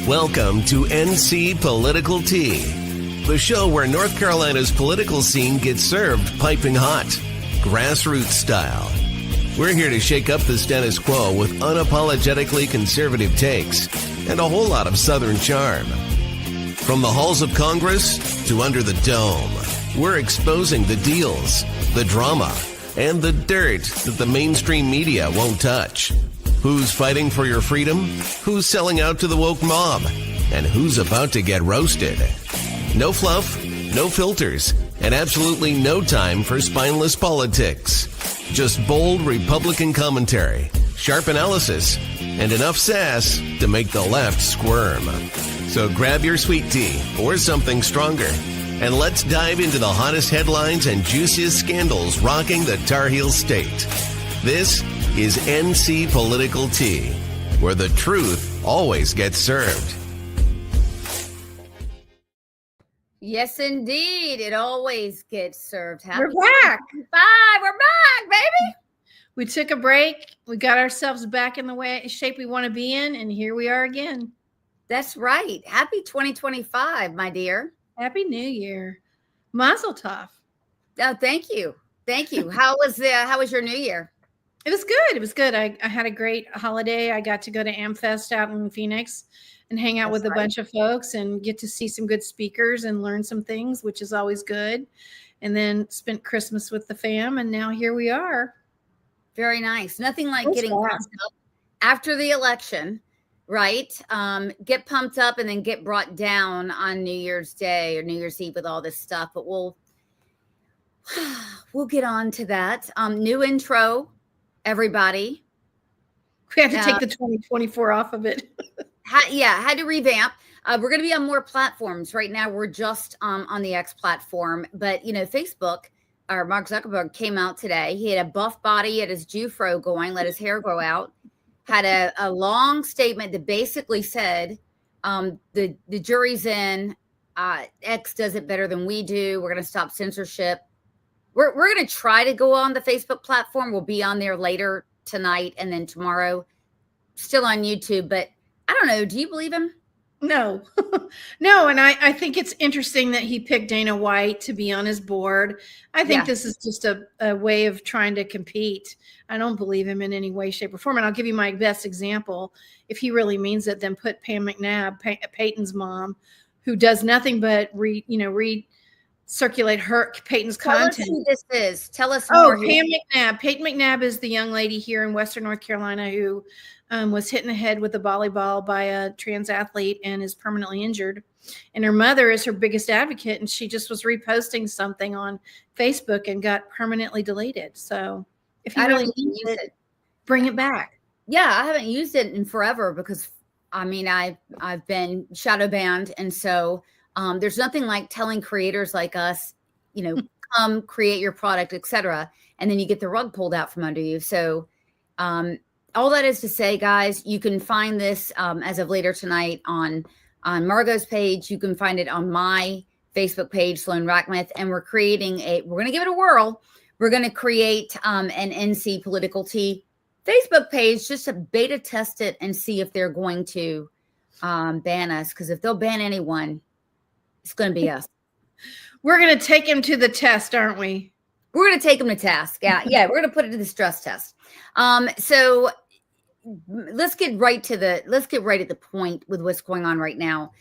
Welcome to NC Political Tea, the show where North Carolina's political scene gets served piping hot, grassroots style. We're here to shake up the status quo with unapologetically conservative takes and a whole lot of Southern charm. From the halls of Congress to under the dome, we're exposing the deals, the drama, and the dirt that the mainstream media won't touch. Who's fighting for your freedom? Who's selling out to the woke mob? And who's about to get roasted? No fluff, no filters, and absolutely no time for spineless politics. Just bold Republican commentary, sharp analysis, and enough sass to make the left squirm. So grab your sweet tea or something stronger, and let's dive into the hottest headlines and juiciest scandals rocking the Tarheel state. This is NC Political Tea, where the truth always gets served. Yes, indeed. It always gets served. We're back. Bye. We're back, baby. We took a break. We got ourselves back in the shape we want to be in, and here we are again. That's right. Happy 2025, my dear. Happy New Year. Mazel tov. Oh, thank you. Thank you. How was your New Year? It was good. It was good. I had a great holiday. I got to go to AmFest out in Phoenix and hang out with a bunch of folks and get to see some good speakers and learn some things, which is always good. And then spent Christmas with the fam, and now here we are. Very nice. Nothing like getting pumped up after the election, right? Get pumped up and then get brought down on New Year's Day or New Year's Eve with all this stuff. But we'll get on to that. New intro. Everybody. We had to take the 2024 off of it. Had to revamp. We're going to be on more platforms. Right now, we're just on the X platform. But, Facebook, or Mark Zuckerberg came out today. He had a buff body, had his Jufro going, let his hair grow out, had a long statement that basically said the jury's in. X does it better than we do. We're going to stop censorship. We're going to try to go on the Facebook platform. We'll be on there later tonight and then tomorrow, still on YouTube. But I don't know. Do you believe him? No. No. And I think it's interesting that he picked Dana White to be on his board. I think this is just a way of trying to compete. I don't believe him in any way, shape, or form. And I'll give you my best example. If he really means it, then put Pam McNabb, Peyton's mom, who does nothing but circulate Peyton's content. Tell us who this is. Tell us more. Pam McNabb. Peyton McNabb is the young lady here in Western North Carolina who was hit in the head with a volleyball by a trans athlete and is permanently injured. And her mother is her biggest advocate, and she just was reposting something on Facebook and got permanently deleted. So if you really use it, bring it back. Yeah, I haven't used it in forever because, I've been shadow banned, and so there's nothing like telling creators like us, come create your product, etc., and then you get the rug pulled out from under you. So all that is to say, guys, you can find this as of later tonight on Margot's page. You can find it on my Facebook page, Sloan Rackmith, and we're going to give it a whirl. We're going to create an NC Political Tea Facebook page just to beta test it and see if they're going to ban us. Because if they'll ban anyone, it's going to be us. We're going to take him to the test, aren't we? We're going to take him to task. Yeah. We're going to put it to the stress test. So let's get right at the point with what's going on right now.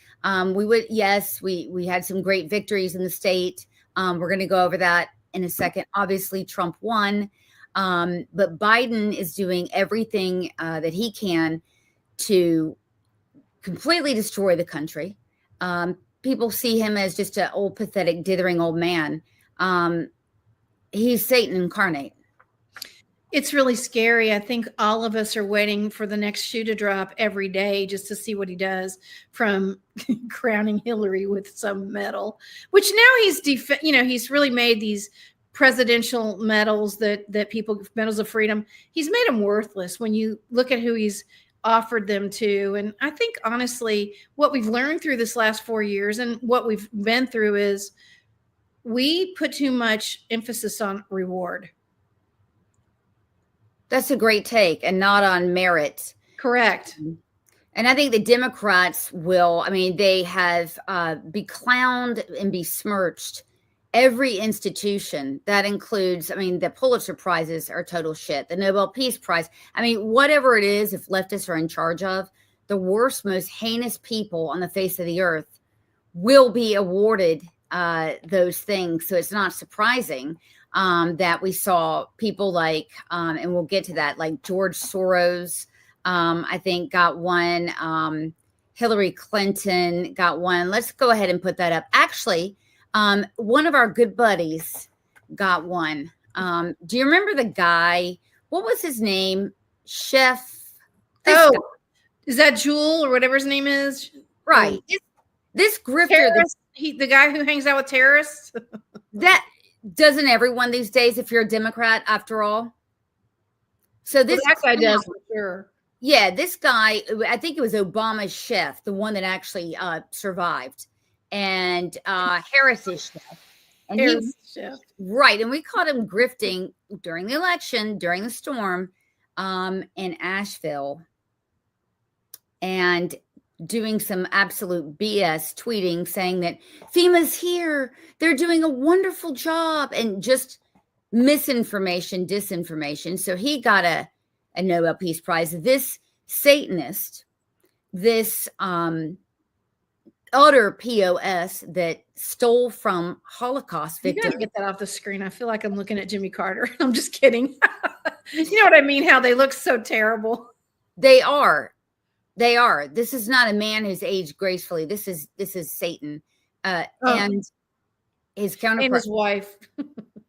We had some great victories in the state. We're going to go over that in a second. Obviously, Trump won, but Biden is doing everything that he can to completely destroy the country. People see him as just an old, pathetic, dithering old man. He's Satan incarnate. It's really scary. I think all of us are waiting for the next shoe to drop every day just to see what he does, from crowning Hillary with some medal, which now he's really made these presidential medals medals of freedom. He's made them worthless when you look at who he's offered them to. And I think, honestly, what we've learned through this last 4 years and what we've been through is we put too much emphasis on reward. That's a great take, and not on merit. Correct. And I think the Democrats will, I mean, they have beclowned and besmirched every institution. That includes, I mean, the Pulitzer Prizes are total shit. The Nobel Peace Prize. I mean, whatever it is, if leftists are in charge of, the worst, most heinous people on the face of the earth will be awarded those things. So it's not surprising that we saw people like, and we'll get to that, like George Soros, I think got one. Hillary Clinton got one. Let's go ahead and put that up. Actually, one of our good buddies got one. Do you remember the guy? What was his name? Chef. Oh, guy. Is that Jewel or whatever his name is? Right. This grifter. The guy who hangs out with terrorists. That doesn't everyone these days, if you're a Democrat, after all. So this guy does for sure. Yeah, this guy, I think it was Obama's chef, the one that actually survived, and Harris's chef. And chef. Right, and we caught him grifting during the election, during the storm in Asheville, and doing some absolute BS tweeting saying that FEMA's here, they're doing a wonderful job, and just misinformation, disinformation. So he got a Nobel Peace Prize. This Satanist, this utter POS that stole from Holocaust victims. You gotta get that off the screen. I feel like I'm looking at Jimmy Carter. I'm just kidding. You know what I mean? How they look so terrible. They are. This is not a man who's aged gracefully. This is Satan, and his counterpart, and his wife.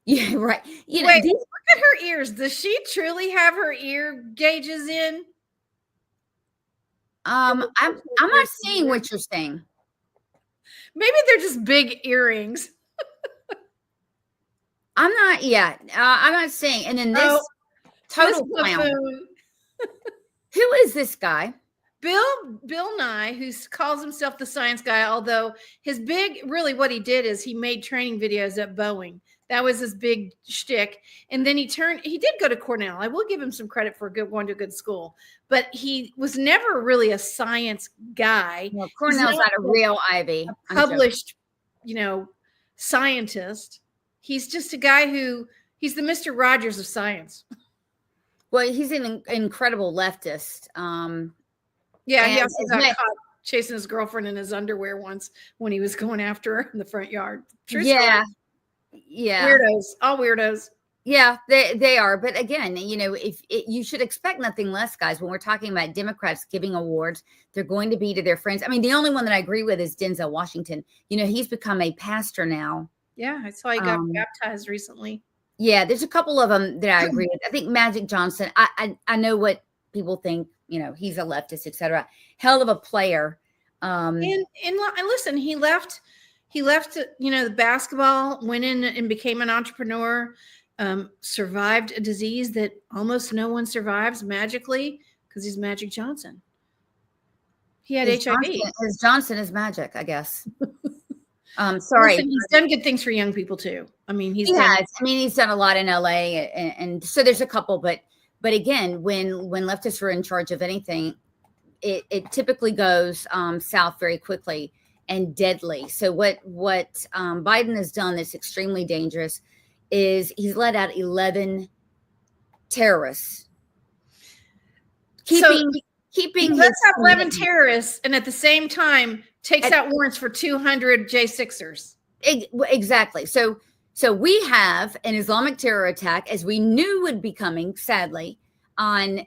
Yeah, right. Wait, look at her ears. Does she truly have her ear gauges in? I'm not seeing what you're saying. Maybe they're just big earrings. I'm not. Yeah, I'm not saying. And then this total clown. Who is this guy? Bill Nye, who calls himself the science guy, although his really what he did is he made training videos at Boeing. That was his big shtick. And then he did go to Cornell. I will give him some credit for going to a good school, but he was never really a science guy. Well, Cornell's not a real Ivy. A published, scientist. He's just a guy he's the Mr. Rogers of science. Well, he's an incredible leftist. Yeah, he also got caught chasing his girlfriend in his underwear once when he was going after her in the front yard. True story. Yeah. Weirdos, all weirdos. Yeah, they are. But again, you should expect nothing less, guys. When we're talking about Democrats giving awards, they're going to be to their friends. I mean, the only one that I agree with is Denzel Washington. He's become a pastor now. Yeah, I saw he got baptized recently. Yeah, there's a couple of them that I agree with. I think Magic Johnson, I know what people think, he's a leftist, etc. Hell of a player. And listen, he left, the basketball, went in and became an entrepreneur, survived a disease that almost no one survives magically because he's Magic Johnson. He had HIV. His Johnson is magic, I guess. Sorry. Listen, he's done good things for young people too. I mean, he's done a lot in LA, and so there's a couple, but again, when leftists are in charge of anything, it typically goes south very quickly and deadly. So what Biden has done that's extremely dangerous is he's let out 11 terrorists. Keeping he lets out 11 terrorists, and at the same time takes out warrants for 200 J6ers. Exactly. So we have an Islamic terror attack, as we knew would be coming, sadly, on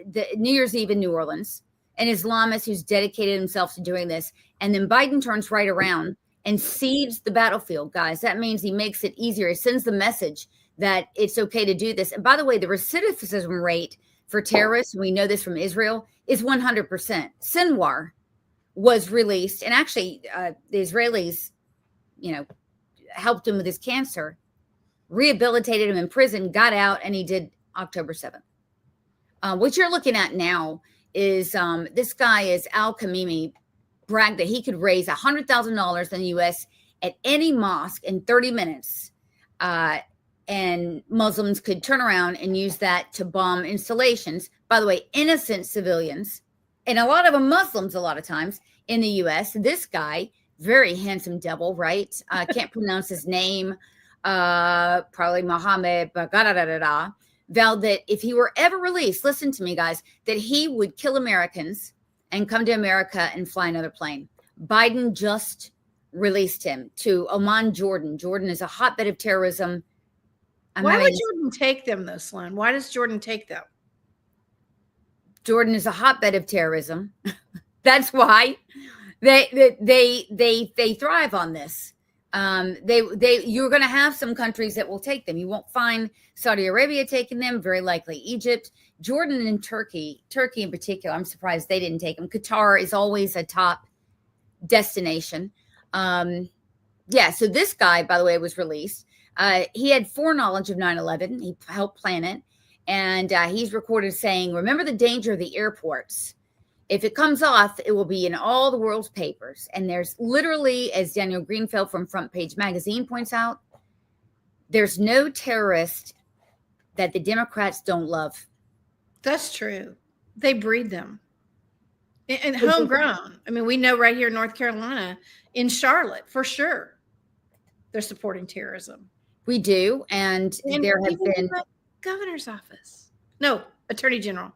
the New Year's Eve in New Orleans. An Islamist who's dedicated himself to doing this. And then Biden turns right around and cedes the battlefield, guys. That means he makes it easier. He sends the message that it's okay to do this. And by the way, the recidivism rate for terrorists, we know this from Israel, is 100%. Sinwar was released, and actually the Israelis, helped him with his cancer, rehabilitated him in prison, got out, and he did October 7th. What you're looking at now is this guy is Al-Kamimi, bragged that he could raise $100,000 in the U.S. at any mosque in 30 minutes. And Muslims could turn around and use that to bomb installations. By the way, innocent civilians, and a lot of them Muslims a lot of times in the U.S. This guy, very handsome devil, right? I can't pronounce his name. Probably Mohammed, vowed that if he were ever released, listen to me, guys, that he would kill Americans and come to America and fly another plane. Biden just released him to Oman, Jordan. Jordan is a hotbed of terrorism. Why would Jordan take them, though, Sloan? Why does Jordan take them? Jordan is a hotbed of terrorism. That's why they thrive on this. You're going to have some countries that will take them. You won't find Saudi Arabia taking them, very likely Egypt, Jordan, and Turkey in particular. I'm surprised they didn't take them. Qatar is always a top destination. So this guy, by the way, was released. He had foreknowledge of 9/11. He helped plan it. And he's recorded saying, remember the danger of the airports. If it comes off, it will be in all the world's papers. And there's literally, as Daniel Greenfield from Front Page Magazine points out, there's no terrorist that the Democrats don't love. That's true. They breed them. And homegrown. I mean, we know right here in North Carolina, in Charlotte, for sure, they're supporting terrorism. We do. And there have been governor's office. No, attorney general.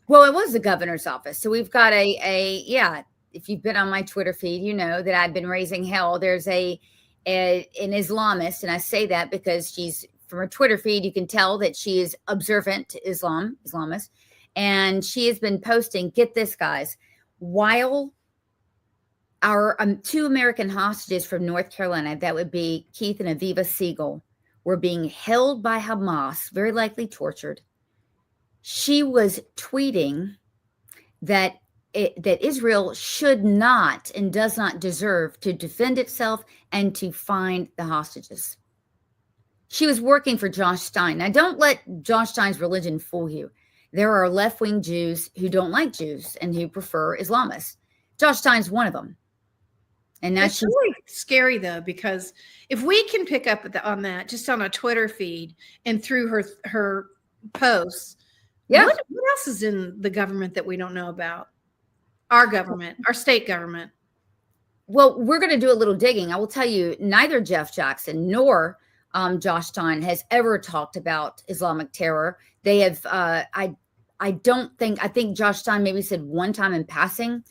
Well, it was the governor's office. So we've got if you've been on my Twitter feed, you know that I've been raising hell. There's an Islamist, and I say that because she's from her Twitter feed. You can tell that she is observant to Islamist. And she has been posting, get this, guys, while our 2 American hostages from North Carolina, that would be Keith and Aviva Siegel, were being held by Hamas, very likely tortured. She was tweeting that Israel should not and does not deserve to defend itself and to find the hostages. She was working for Josh Stein. Now, don't let Josh Stein's religion fool you. There are left-wing Jews who don't like Jews and who prefer Islamists. Josh Stein's one of them. And that's really scary, though, because if we can pick up on that just on a Twitter feed and through her posts, what else is in the government that we don't know about? Our government, our state government. Well, we're going to do a little digging. I will tell you, neither Jeff Jackson nor Josh Stein has ever talked about Islamic terror. They have, I think Josh Stein maybe said one time in passing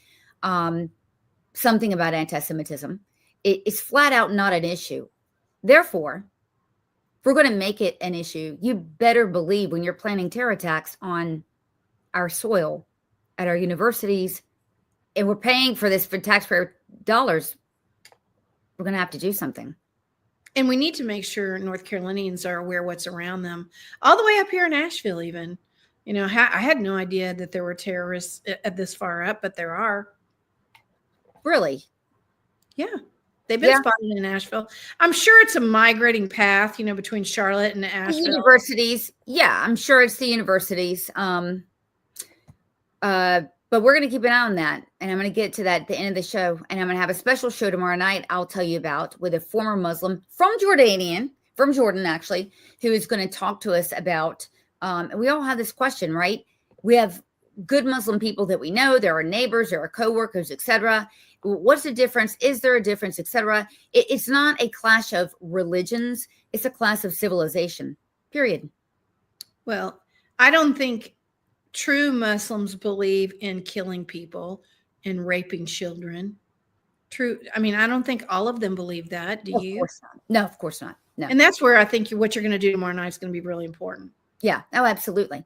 something about anti-Semitism. It's flat out not an issue. Therefore, if we're going to make it an issue, you better believe when you're planning terror attacks on our soil, at our universities, and we're paying for this for taxpayer dollars, we're going to have to do something. And we need to make sure North Carolinians are aware what's around them, all the way up here in Asheville even. You know, I had no idea that there were terrorists at this far up, but there are. Really? Yeah. They've been spotted in Asheville. I'm sure it's a migrating path, you know, between Charlotte and Asheville. The universities. Yeah, I'm sure it's the universities. But we're going to keep an eye on that. And I'm going to get to that at the end of the show. And I'm going to have a special show tomorrow night I'll tell you about with a former Muslim from Jordan, actually, who is going to talk to us about, and we all have this question, right? We have good Muslim people that we know. There are neighbors, there are coworkers, etc. What's the difference? Is there a difference, etc.? It's not a clash of religions. It's a clash of civilization, period. Well, I don't think true Muslims believe in killing people and raping children. I mean, I don't think all of them believe that. Do you? Of course not. No, of course not. No. And that's where I think what you're going to do tomorrow night is going to be really important. Yeah. Oh, absolutely.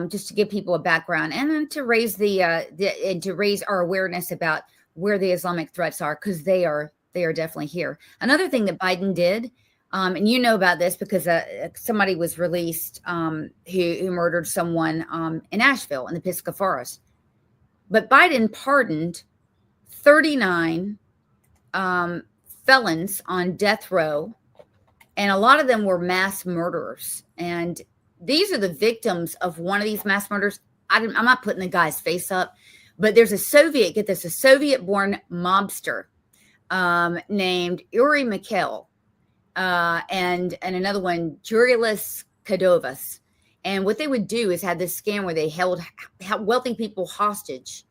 Just to give people a background and then to raise and to raise our awareness about where the Islamic threats are, because they are definitely here. Another thing that Biden did, and you know about this because somebody was released who murdered someone in Asheville in the Pisgah Forest. But Biden pardoned 39 felons on death row, and a lot of them were mass murderers. And these are the victims of one of these mass murders. I'm not putting the guy's face up, but there's a Soviet-born mobster named Uri Mikhail, and another one, Jurilis Kadovas. And what they would do is have this scam where they held wealthy people hostage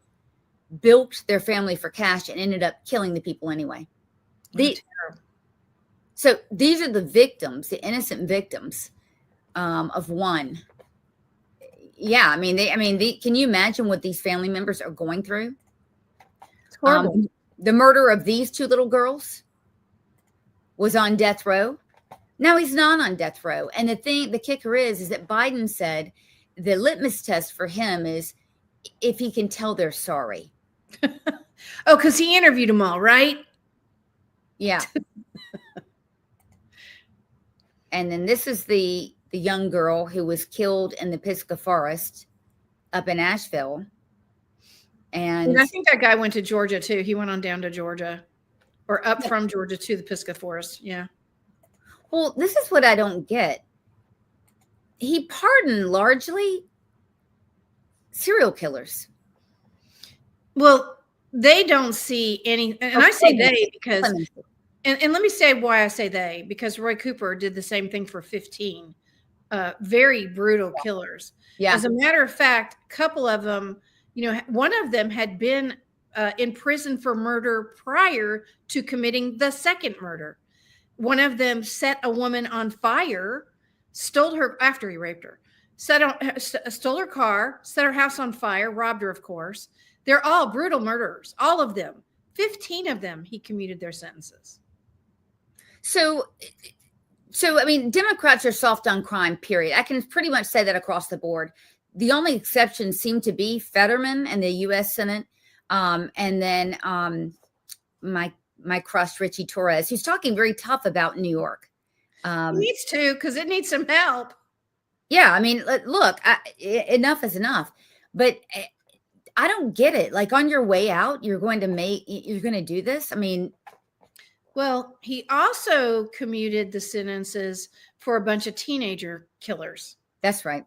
bilked their family for cash and ended up killing the people anyway. So these are the victims, the innocent victims of one. Yeah, I mean, can you imagine what these family members are going through? It's horrible. The murder of these two little girls was on death row. Now he's not on death row. And the kicker is that Biden said the litmus test for him is if he can tell they're sorry. Oh, because he interviewed them all, right? Yeah. And then this is the young girl who was killed in the Pisgah Forest up in Asheville. And I think that guy went to Georgia too. He went on down to Georgia, or up from Georgia to the Pisgah Forest. Yeah. Well, this is what I don't get. He pardoned largely serial killers. Well, they don't see any, and I say they because, and let me say why I say they, because Roy Cooper did the same thing for 15 very brutal killers. Yeah. As a matter of fact, a couple of them, one of them had been in prison for murder prior to committing the second murder. One of them set a woman on fire, stole her after he raped her, stole her car, set her house on fire, robbed her, of course. They're all brutal murderers, all of them. 15 of them, he commuted their sentences. So, I mean, Democrats are soft on crime, period. I can pretty much say that across the board. The only exceptions seem to be Fetterman and the U.S. Senate, and then my crush, Richie Torres, who's talking very tough about New York. He needs to, because it needs some help. Yeah, I mean, look, enough is enough. But I don't get it. Like, on your way out, you're going to do this? I mean, well, he also commuted the sentences for a bunch of teenager killers. That's right.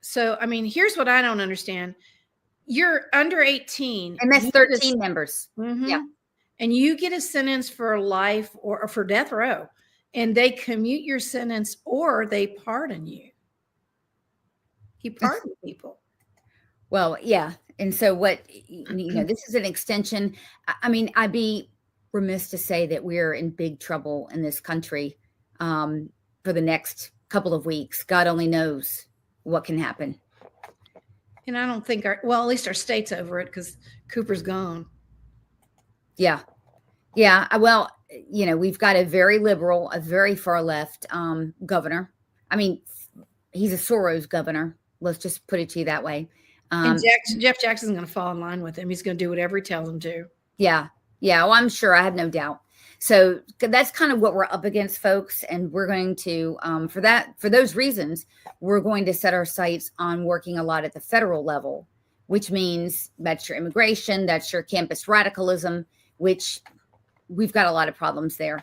So, I mean, here's what I don't understand. You're under 18. And that's 13 members. Mm-hmm. Yeah. And you get a sentence for life or for death row, and they commute your sentence or they pardon you. He pardoned people. Well, yeah. And so this is an extension. I mean, I'd be remiss to say that we're in big trouble in this country for the next couple of weeks. God only knows what can happen. And I don't think at least our state's over it because Cooper's gone. Yeah. Yeah. Well, we've got a very liberal, a very far left governor. I mean, he's a Soros governor. Let's just put it to you that way. And Jeff Jackson's going to fall in line with him. He's going to do whatever he tells him to. Yeah. Yeah. Well, I'm sure. I have no doubt. So that's kind of what we're up against, folks. And we're going to, for those reasons, we're going to set our sights on working a lot at the federal level, which means that's your immigration, that's your campus radicalism, which we've got a lot of problems there,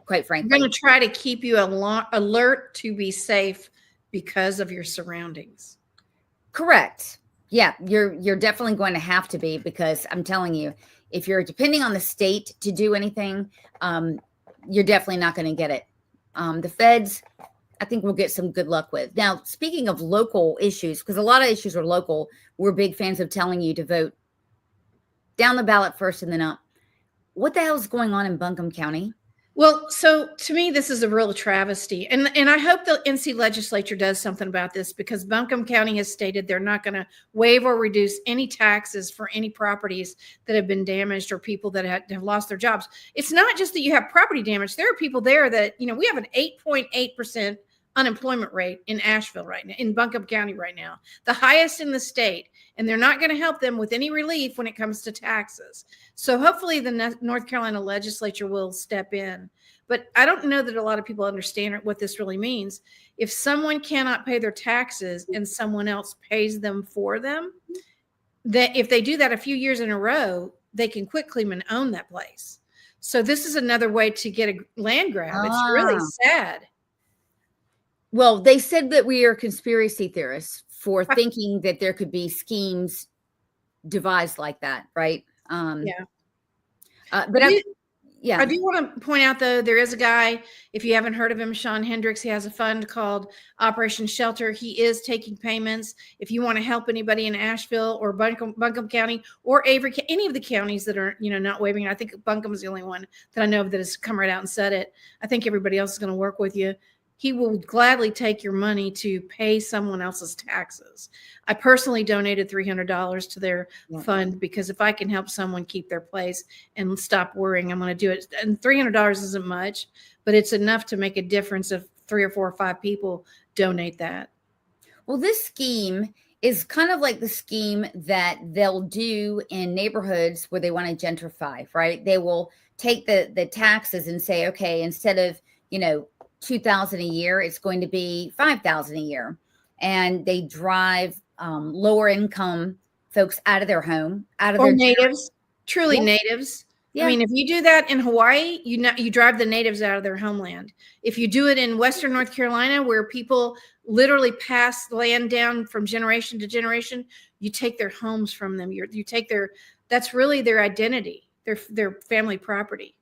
quite frankly. We're going to try to keep you alert to be safe because of your surroundings. Correct. Yeah, you're definitely going to have to be, because I'm telling you, if you're depending on the state to do anything, you're definitely not going to get it. The feds, I think we'll get some good luck with. Now, speaking of local issues, because a lot of issues are local, we're big fans of telling you to vote down the ballot first and then up. What the hell is going on in Buncombe County? Well, so to me, this is a real travesty. And I hope the NC legislature does something about this, because Buncombe County has stated they're not going to waive or reduce any taxes for any properties that have been damaged or people that have lost their jobs. It's not just that you have property damage. There are people there that, we have an 8.8% unemployment rate in Asheville right now, in Buncombe County right now, the highest in the state. And they're not going to help them with any relief when it comes to taxes. So hopefully the North Carolina legislature will step in. But I don't know that a lot of people understand what this really means. If someone cannot pay their taxes and someone else pays them for them, that if they do that a few years in a row, they can quit claim and own that place. So this is another way to get a land grab. It's really sad. Well, they said that we are conspiracy theorists for thinking that there could be schemes devised like that, right? Yeah. But Yeah. I do want to point out, though, there is a guy, if you haven't heard of him, Sean Hendricks. He has a fund called Operation Shelter. He is taking payments. If you want to help anybody in Asheville or Buncombe County or Avery, any of the counties that are, not waiving, I think Buncombe is the only one that I know of that has come right out and said it. I think everybody else is going to work with you. He will gladly take your money to pay someone else's taxes. I personally donated $300 to their fund because if I can help someone keep their place and stop worrying, I'm going to do it. And $300 isn't much, but it's enough to make a difference if 3 or 4 or 5 people donate that. Well, this scheme is kind of like the scheme that they'll do in neighborhoods where they want to gentrify, right? They will take the taxes and say, okay, instead of, $2,000 a year, it's going to be $5,000 a year. And they drive lower income folks out of their home, out of or their natives, truly Yeah. natives. Yeah. I mean, if you do that in Hawaii, you drive the natives out of their homeland. If you do it in Western North Carolina, where people literally pass land down from generation to generation, you take their homes from them. You take that's really their identity, their family property.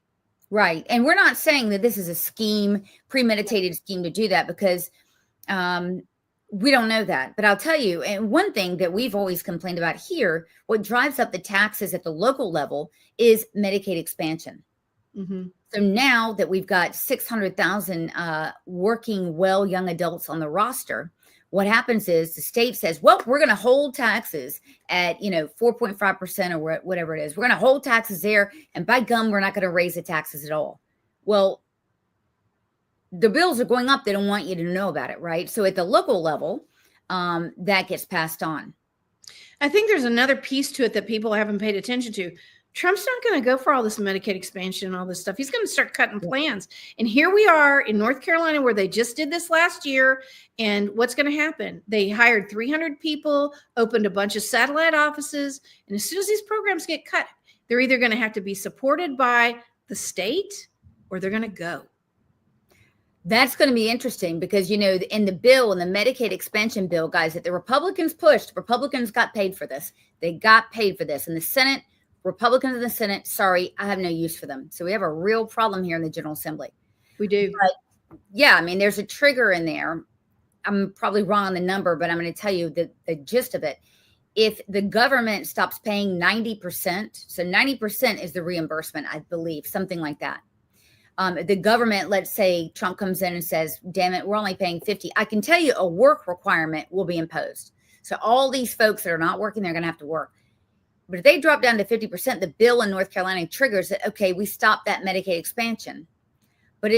Right. And we're not saying that this is a scheme, premeditated scheme to do that, because we don't know that. But I'll tell you, and one thing that we've always complained about here, what drives up the taxes at the local level is Medicaid expansion. Mm-hmm. So now that we've got 600,000 working well young adults on the roster, what happens is the state says, well, we're going to hold taxes at, 4.5% or whatever it is. We're going to hold taxes there. And by gum, we're not going to raise the taxes at all. Well, the bills are going up. They don't want you to know about it, right? So at the local level, that gets passed on. I think there's another piece to it that people haven't paid attention to. Trump's not going to go for all this Medicaid expansion and all this stuff. He's going to start cutting plans. And here we are in North Carolina, where they just did this last year. And what's going to happen? They hired 300 people, opened a bunch of satellite offices. And as soon as these programs get cut, they're either going to have to be supported by the state or they're going to go. That's going to be interesting because, in the bill, in the Medicaid expansion bill, guys, that the Republicans pushed, Republicans got paid for this. They got paid for this. In the Senate, Republicans in the Senate, sorry, I have no use for them. So we have a real problem here in the General Assembly. We do. But yeah, I mean, there's a trigger in there. I'm probably wrong on the number, but I'm going to tell you the gist of it. If the government stops paying 90%, so 90% is the reimbursement, I believe, something like that. The government, let's say Trump comes in and says, damn it, we're only paying 50. I can tell you a work requirement will be imposed. So all these folks that are not working, they're going to have to work. But if they drop down to 50%, the bill in North Carolina triggers that, okay, we stop that Medicaid expansion. But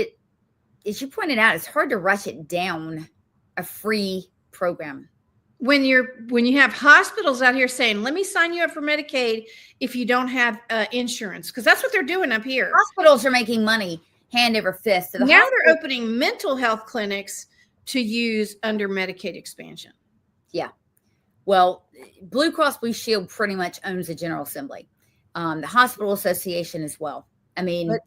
as you pointed out, it's hard to rush it down a free program. When you have hospitals out here saying, let me sign you up for Medicaid if you don't have insurance, because that's what they're doing up here. Hospitals are making money hand over fist. Now they're opening mental health clinics to use under Medicaid expansion. Yeah. Well, Blue Cross Blue Shield pretty much owns the General Assembly. The Hospital Association as well. I mean, but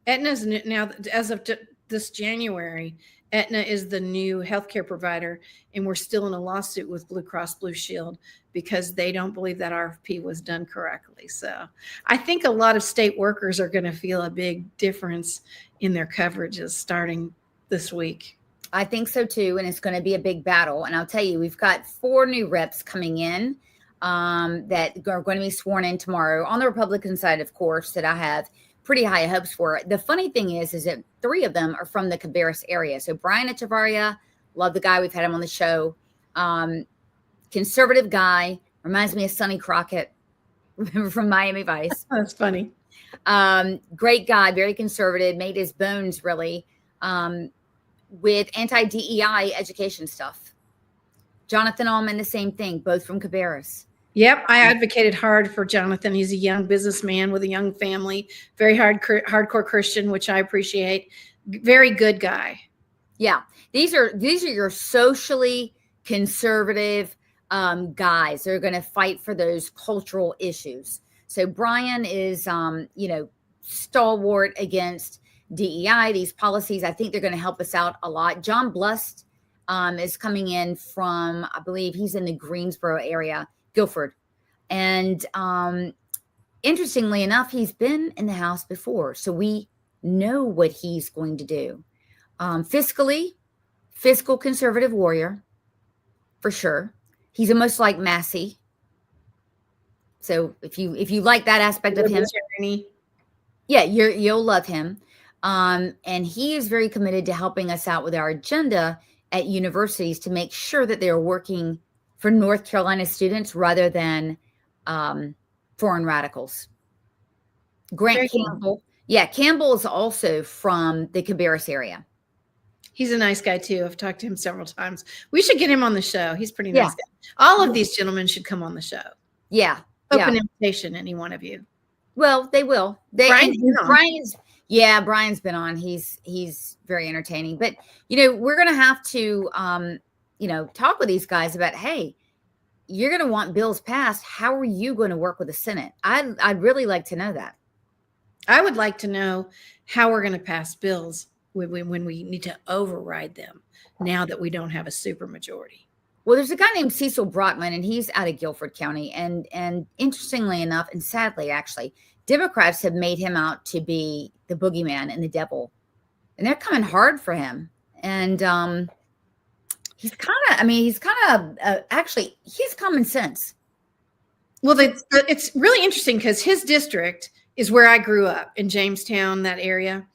Aetna's now, as of this January, Aetna is the new healthcare provider, and we're still in a lawsuit with Blue Cross Blue Shield because they don't believe that RFP was done correctly. So I think a lot of state workers are going to feel a big difference in their coverages starting this week. I think so too, and it's going to be a big battle. And I'll tell you, we've got 4 new reps coming in that are going to be sworn in tomorrow on the Republican side, of course, that I have pretty high hopes for. The funny thing is that 3 of them are from the Cabarrus area. So Brian Echevarria, love the guy. We've had him on the show. Conservative guy, reminds me of Sonny Crockett from Miami Vice. That's funny. Great guy, very conservative, made his bones really with anti-DEI education stuff. Jonathan Allman, the same thing, both from Cabarrus. Yep, I advocated hard for Jonathan. He's a young businessman with a young family, very hardcore Christian, which I appreciate. Very good guy. Yeah, these are your socially conservative guys. They're going to fight for those cultural issues. So Brian is, stalwart against DEI, these policies. I think they're going to help us out a lot. John Blust is coming in from, I believe he's in the Greensboro area, Guilford. And interestingly enough, he's been in the House before, so we know what he's going to do. Fiscal conservative warrior, for sure. He's almost like Massey. So if you like that aspect of him, yeah, you'll love him. And he is very committed to helping us out with our agenda at universities to make sure that they're working for North Carolina students rather than foreign radicals. Grant Campbell. Yeah, Campbell is also from the Cabarrus area. He's a nice guy too. I've talked to him several times. We should get him on the show. He's a pretty nice guy. All of these gentlemen should come on the show. Yeah. Open invitation, any one of you. Well, they will. Brian's been on. He's very entertaining. But we're gonna have to talk with these guys about, hey, you're gonna want bills passed. How are you going to work with the Senate? I'd really like to know that. I would like to know how we're going to pass bills when we need to override them now that we don't have a supermajority. Well, there's a guy named Cecil Brockman, and he's out of Guilford County. And interestingly enough, and sadly, actually, Democrats have made him out to be the boogeyman and the devil. And they're coming hard for him. And he's common sense. Well, it's really interesting because his district is where I grew up, in Jamestown, that area.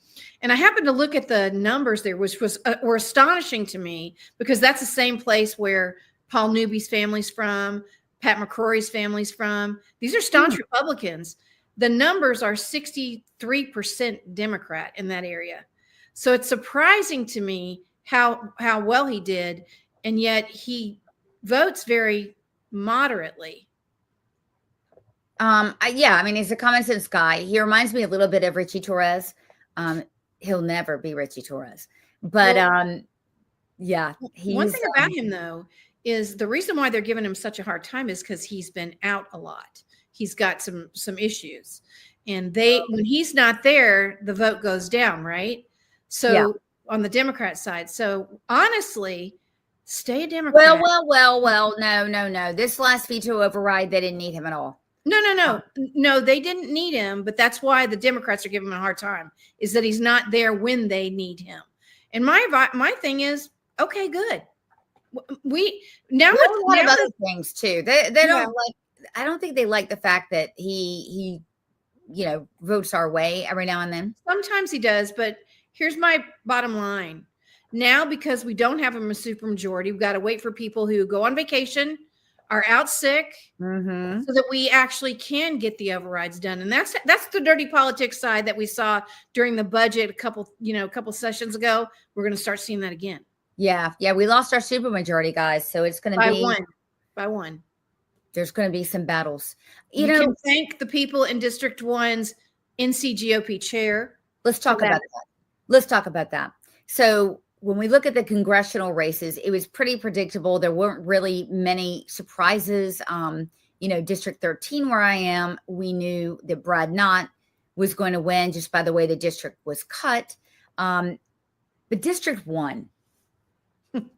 And I happened to look at the numbers there, which were astonishing to me, because that's the same place where Paul Newby's family's from, Pat McCrory's family's from. These are staunch Republicans. The numbers are 63% Democrat in that area. So it's surprising to me how well he did, and yet he votes very moderately. He's a common sense guy. He reminds me a little bit of Richie Torres. He'll never be Richie Torres, but one thing about him though is the reason why they're giving him such a hard time is because he's been out a lot. He's got some issues, and when he's not there, the vote goes down, right? So on the Democrat side. So honestly, stay a Democrat. Well, no. This last veto override, they didn't need him at all. No, they didn't need him, but that's why the Democrats are giving him a hard time, is that he's not there when they need him. And my thing is, okay, good. We now have a lot of other things too. They don't like. I don't think they like the fact that he votes our way every now and then. Sometimes he does, but here's my bottom line. Now, because we don't have a supermajority, we've got to wait for people who go on vacation, are out sick, so that we actually can get the overrides done. And that's the dirty politics side that we saw during the budget a couple sessions ago. We're going to start seeing that again. Yeah. We lost our supermajority, guys. So it's going to be by one. There's going to be some battles. You can thank the people in District 1's NC GOP chair. Let's talk about that. So when we look at the congressional races, it was pretty predictable. There weren't really many surprises. District 13, where I am, we knew that Brad Knott was going to win just by the way the district was cut. But District 1,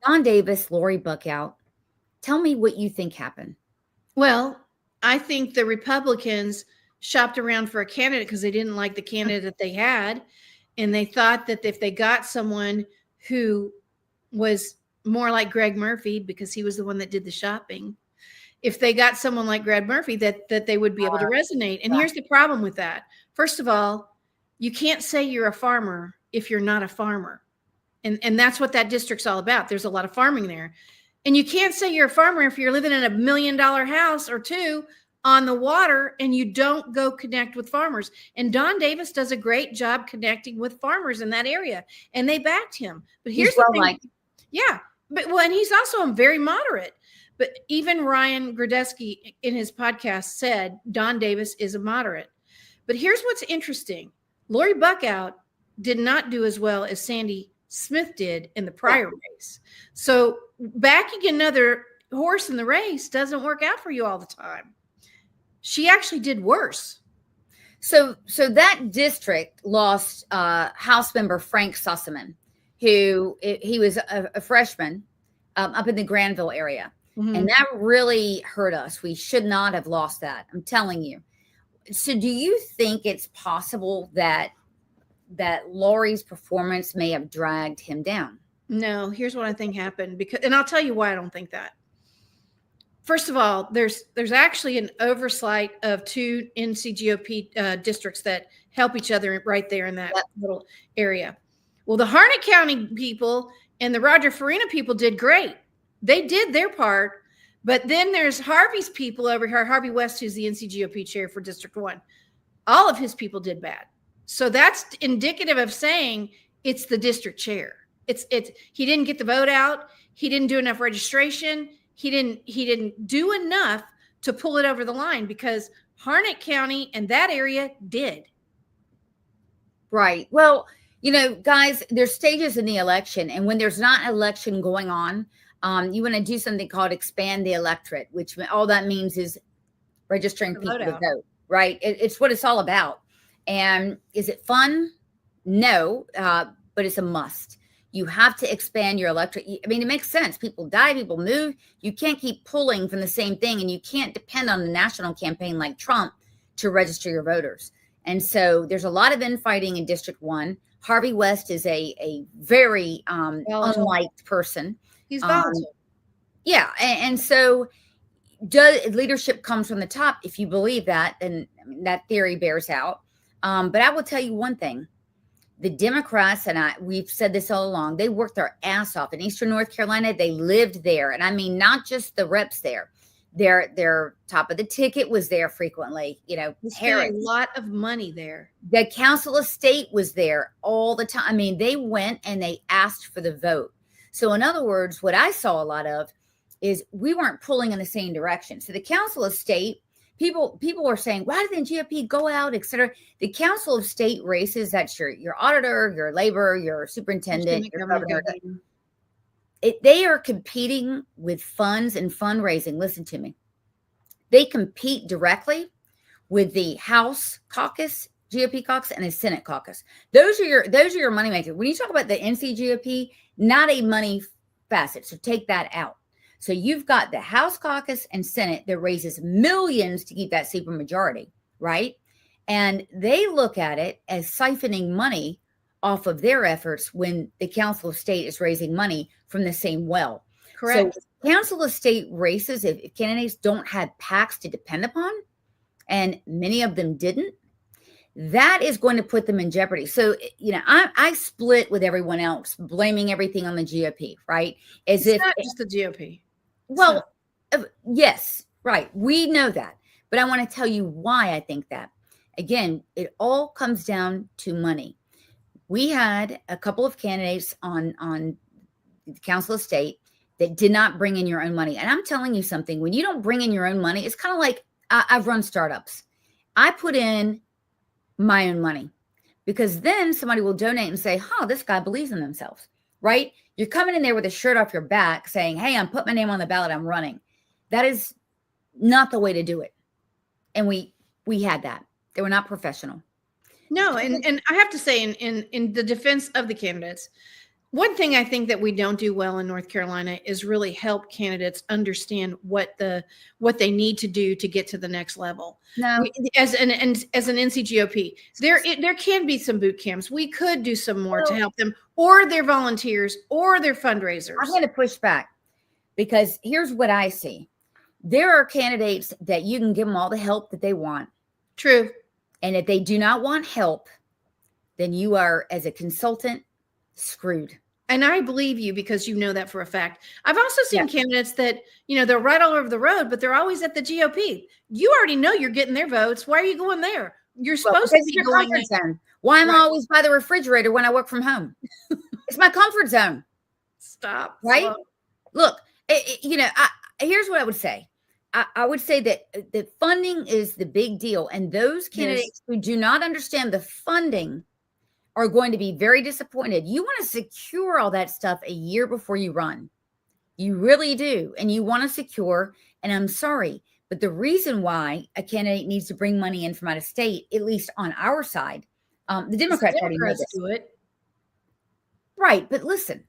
Don Davis, Lori Buckout, tell me what you think happened. Well, I think the Republicans shopped around for a candidate because they didn't like the candidate that they had. And they thought that if they got someone who was more like Greg Murphy, because he was the one that did the shopping, if they got someone like Greg Murphy, that they would be able to resonate. And here's the problem with that. First of all, you can't say you're a farmer if you're not a farmer. And that's what that district's all about. There's a lot of farming there. And you can't say you're a farmer if you're living in $1 million house or two on the water and you don't go connect with farmers. And Don Davis does a great job connecting with farmers in that area, and they backed him. But here's the thing. And he's also very moderate. But even Ryan Gradesky in his podcast said Don Davis is a moderate. But here's what's interesting. Lori Buckout did not do as well as Sandy Smith did in the prior race. So backing another horse in the race doesn't work out for you all the time. She actually did worse. So that district lost House member Frank Sussaman, who he was a freshman up in the Granville area. And that really hurt us. We should not have lost that. I'm telling you. So do you think it's possible that Lori's performance may have dragged him down? No, here's what I think happened, and I'll tell you why I don't think that. First of all, there's actually an oversight of 2 NCGOP districts that help each other right there in that little area. Well, the Harnett County people and the Roger Farina people did great. They did their part, but then there's Harvey's people over here, Harvey West, who's the NCGOP chair for District 1. All of his people did bad. So that's indicative of saying it's the district chair. It's he didn't get the vote out. He didn't do enough registration. He didn't do enough to pull it over the line, because Harnett County and that area did. Right. Well, guys, there's stages in the election, and when there's not an election going on, you want to do something called expand the electorate, which all that means is registering people to vote. Right. It's what it's all about. And is it fun? No, but it's a must. You have to expand your electorate. I mean, it makes sense. People die, people move. You can't keep pulling from the same thing, and you can't depend on the national campaign like Trump to register your voters. And so there's a lot of infighting in District 1. Harvey West is a very unliked person. He's volatile. Yeah. And so leadership comes from the top. If you believe that, then that theory bears out. But I will tell you one thing. The Democrats, and we've said this all along, they worked their ass off in Eastern North Carolina. They lived there. And I mean, not just the reps there. Their top of the ticket was there frequently. Harris, a lot of money there. The Council of State was there all the time. I mean, they went and they asked for the vote. So in other words, what I saw a lot of is we weren't pulling in the same direction. So the Council of State, people were saying, why didn't GOP go out, et cetera? The Council of State races, that's your auditor, your labor, your superintendent, your governor. They are competing with funds and fundraising. Listen to me. They compete directly with the House caucus, GOP caucus, and the Senate caucus. Those are your money makers. When you talk about the NCGOP, not a money facet. So take that out. So you've got the House caucus and Senate that raises millions to keep that supermajority, right? And they look at it as siphoning money off of their efforts when the Council of State is raising money from the same well. Correct. So Council of State races, if candidates don't have PACs to depend upon, and many of them didn't, that is going to put them in jeopardy. So, I split with everyone else, blaming everything on the GOP, right? It's not just the GOP. Well, yes, right. We know that. But I want to tell you why I think that. Again, it all comes down to money. We had a couple of candidates on the Council of State that did not bring in your own money. And I'm telling you something, when you don't bring in your own money, it's kind of like I've run startups. I put in my own money because then somebody will donate and say, this guy believes in themselves, right? You're coming in there with a shirt off your back saying, hey, I'm putting my name on the ballot, I'm running. That is not the way to do it. And we had that. They were not professional. No, and I have to say, in the defense of the candidates, one thing I think that we don't do well in North Carolina is really help candidates understand what they need to do to get to the next level. No, as an NCGOP, there can be some boot camps. We could do some more to help them, or their volunteers, or their fundraisers. I'm going to push back because here's what I see. There are candidates that you can give them all the help that they want. True. And if they do not want help, then you are, as a consultant, screwed. And I believe you because you know that for a fact. I've also seen candidates that, they're right all over the road, but they're always at the GOP. You already know you're getting their votes. Why are you going there? You're supposed to be going there. Why am I always by the refrigerator when I work from home? It's my comfort zone. Stop. Right? Slow. Look, here's what I would say. I would say that funding is the big deal. And those candidates who do not understand the funding are going to be very disappointed. You want to secure all that stuff a year before you run. You really do. And you want to secure, and I'm sorry, but the reason why a candidate needs to bring money in from out of state, at least on our side, the Democrats already know this. Do it. Right. But listen,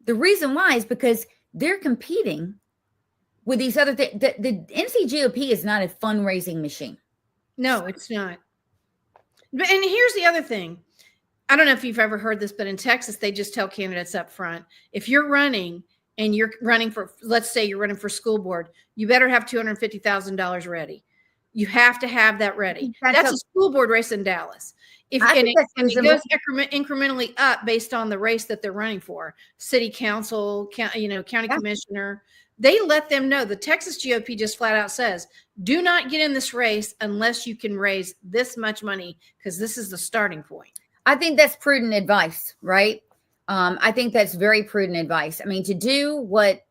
the reason why is because they're competing with these other things. The NCGOP is not a fundraising machine. No, it's not. And here's the other thing. I don't know if you've ever heard this, but in Texas, they just tell candidates up front, if you're running and you're running for, let's say you're running for school board, you better have $250,000 ready. You have to have that ready. That's a school board race in Dallas. It goes incrementally up based on the race that they're running for. City council, county commissioner. They let them know. The Texas GOP just flat out says, do not get in this race unless you can raise this much money, because this is the starting point. I think that's prudent advice, right? I think that's very prudent advice. I mean, to do what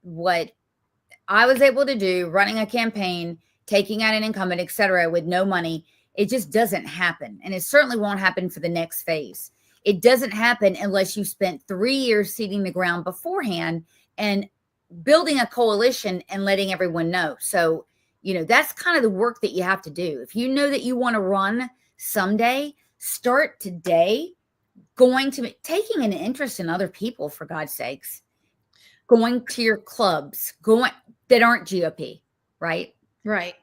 I was able to do, running a campaign, taking out an incumbent, et cetera, with no money, it just doesn't happen. And it certainly won't happen for the next phase. It doesn't happen unless you spent 3 years seeding the ground beforehand and building a coalition and letting everyone know. So, that's kind of the work that you have to do. If you know that you want to run someday, start today taking an interest in other people, for God's sakes, going to your clubs, that aren't GOP, right? Right.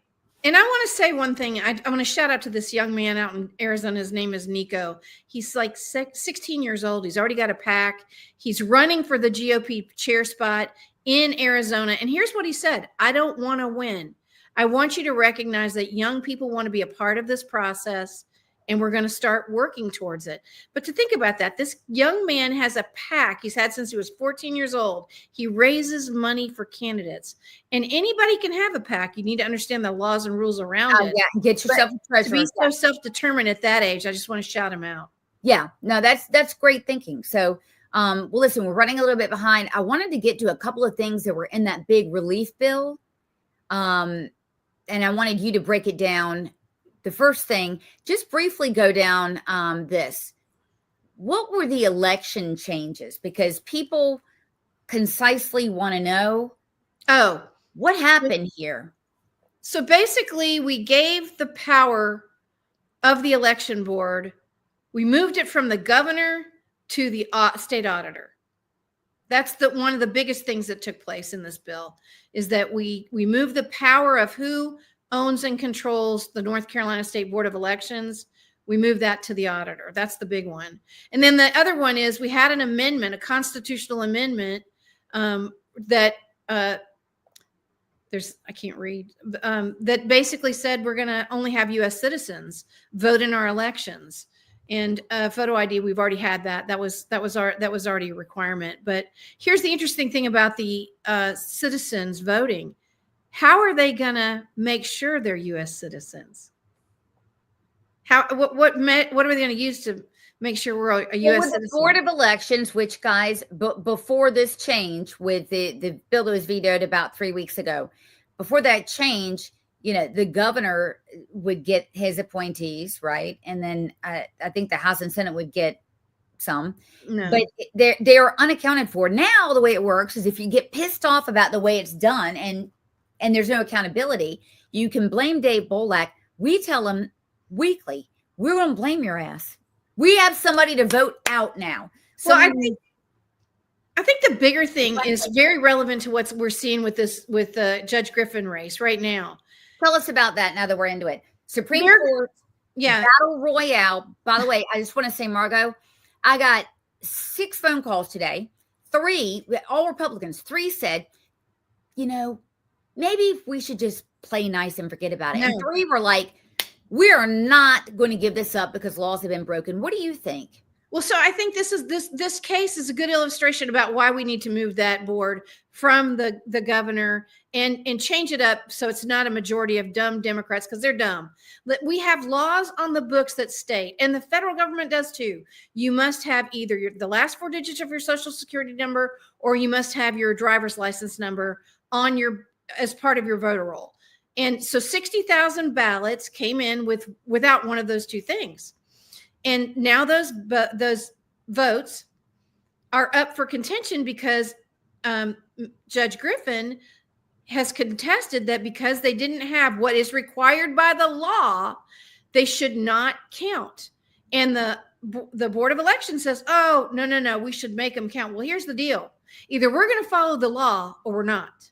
And I want to say one thing. I want to shout out to this young man out in Arizona. His name is Nico. He's like 16 years old. He's already got a PAC. He's running for the GOP chair spot in Arizona. And here's what he said. I don't want to win. I want you to recognize that young people want to be a part of this process, and we're going to start working towards it. But to think about that, this young man has a PAC he's had since he was 14 years old. He raises money for candidates. And anybody can have a PAC. You need to understand the laws and rules around it. Yeah, get yourself a treasurer. To be so self-determined at that age, I just want to shout him out. Yeah, no, that's great thinking. So, well, listen, we're running a little bit behind. I wanted to get to a couple of things that were in that big relief bill. And I wanted you to break it down. The first thing, just briefly go down this. What were the election changes? Because people concisely want to know. Oh, what happened here? So basically, we gave the power of the election board. We moved it from the governor to the state auditor. That's one of the biggest things that took place in this bill, is that we moved the power of who owns and controls the North Carolina State Board of Elections. We moved that to the auditor. That's the big one. And then the other one is we had an amendment, a constitutional amendment that I can't read, that basically said we're going to only have U.S. citizens vote in our elections. And photo ID, we've already had that. That was already a requirement. But here's the interesting thing about the citizens voting. How are they going to make sure they're U.S. citizens? What are they going to use to make sure we're a U.S. citizen? The Board of Elections, which, guys, before this change with the bill that was vetoed about 3 weeks ago, before that change, the governor would get his appointees, right? And then I think the House and Senate would get some. No. But they are unaccounted for. Now, the way it works is if you get pissed off about the way it's done and there's no accountability, you can blame Dave Bolak. We tell him weekly, we're going to blame your ass. We have somebody to vote out now. So I think the bigger thing is very relevant to what we're seeing with the Judge Griffin race right now. Tell us about that now that we're into it. Supreme Court, Battle Royale. By the way, I just want to say, Margot, I got 6 phone calls today. 3, all Republicans. 3 said, maybe we should just play nice and forget about it. No. And 3 were like, we are not going to give this up because laws have been broken. What do you think? Well, so I think this case is a good illustration about why we need to move that board from the governor and change it up so it's not a majority of dumb Democrats, because they're dumb. We have laws on the books that state, and the federal government does too, you must have either the last 4 digits of your social security number, or you must have your driver's license number on as part of your voter roll. And so 60,000 ballots came in without one of those 2 things. And now those votes are up for contention because Judge Griffin has contested that because they didn't have what is required by the law, they should not count. And the Board of Elections says, oh, no, we should make them count. Well, here's the deal. Either we're going to follow the law or we're not.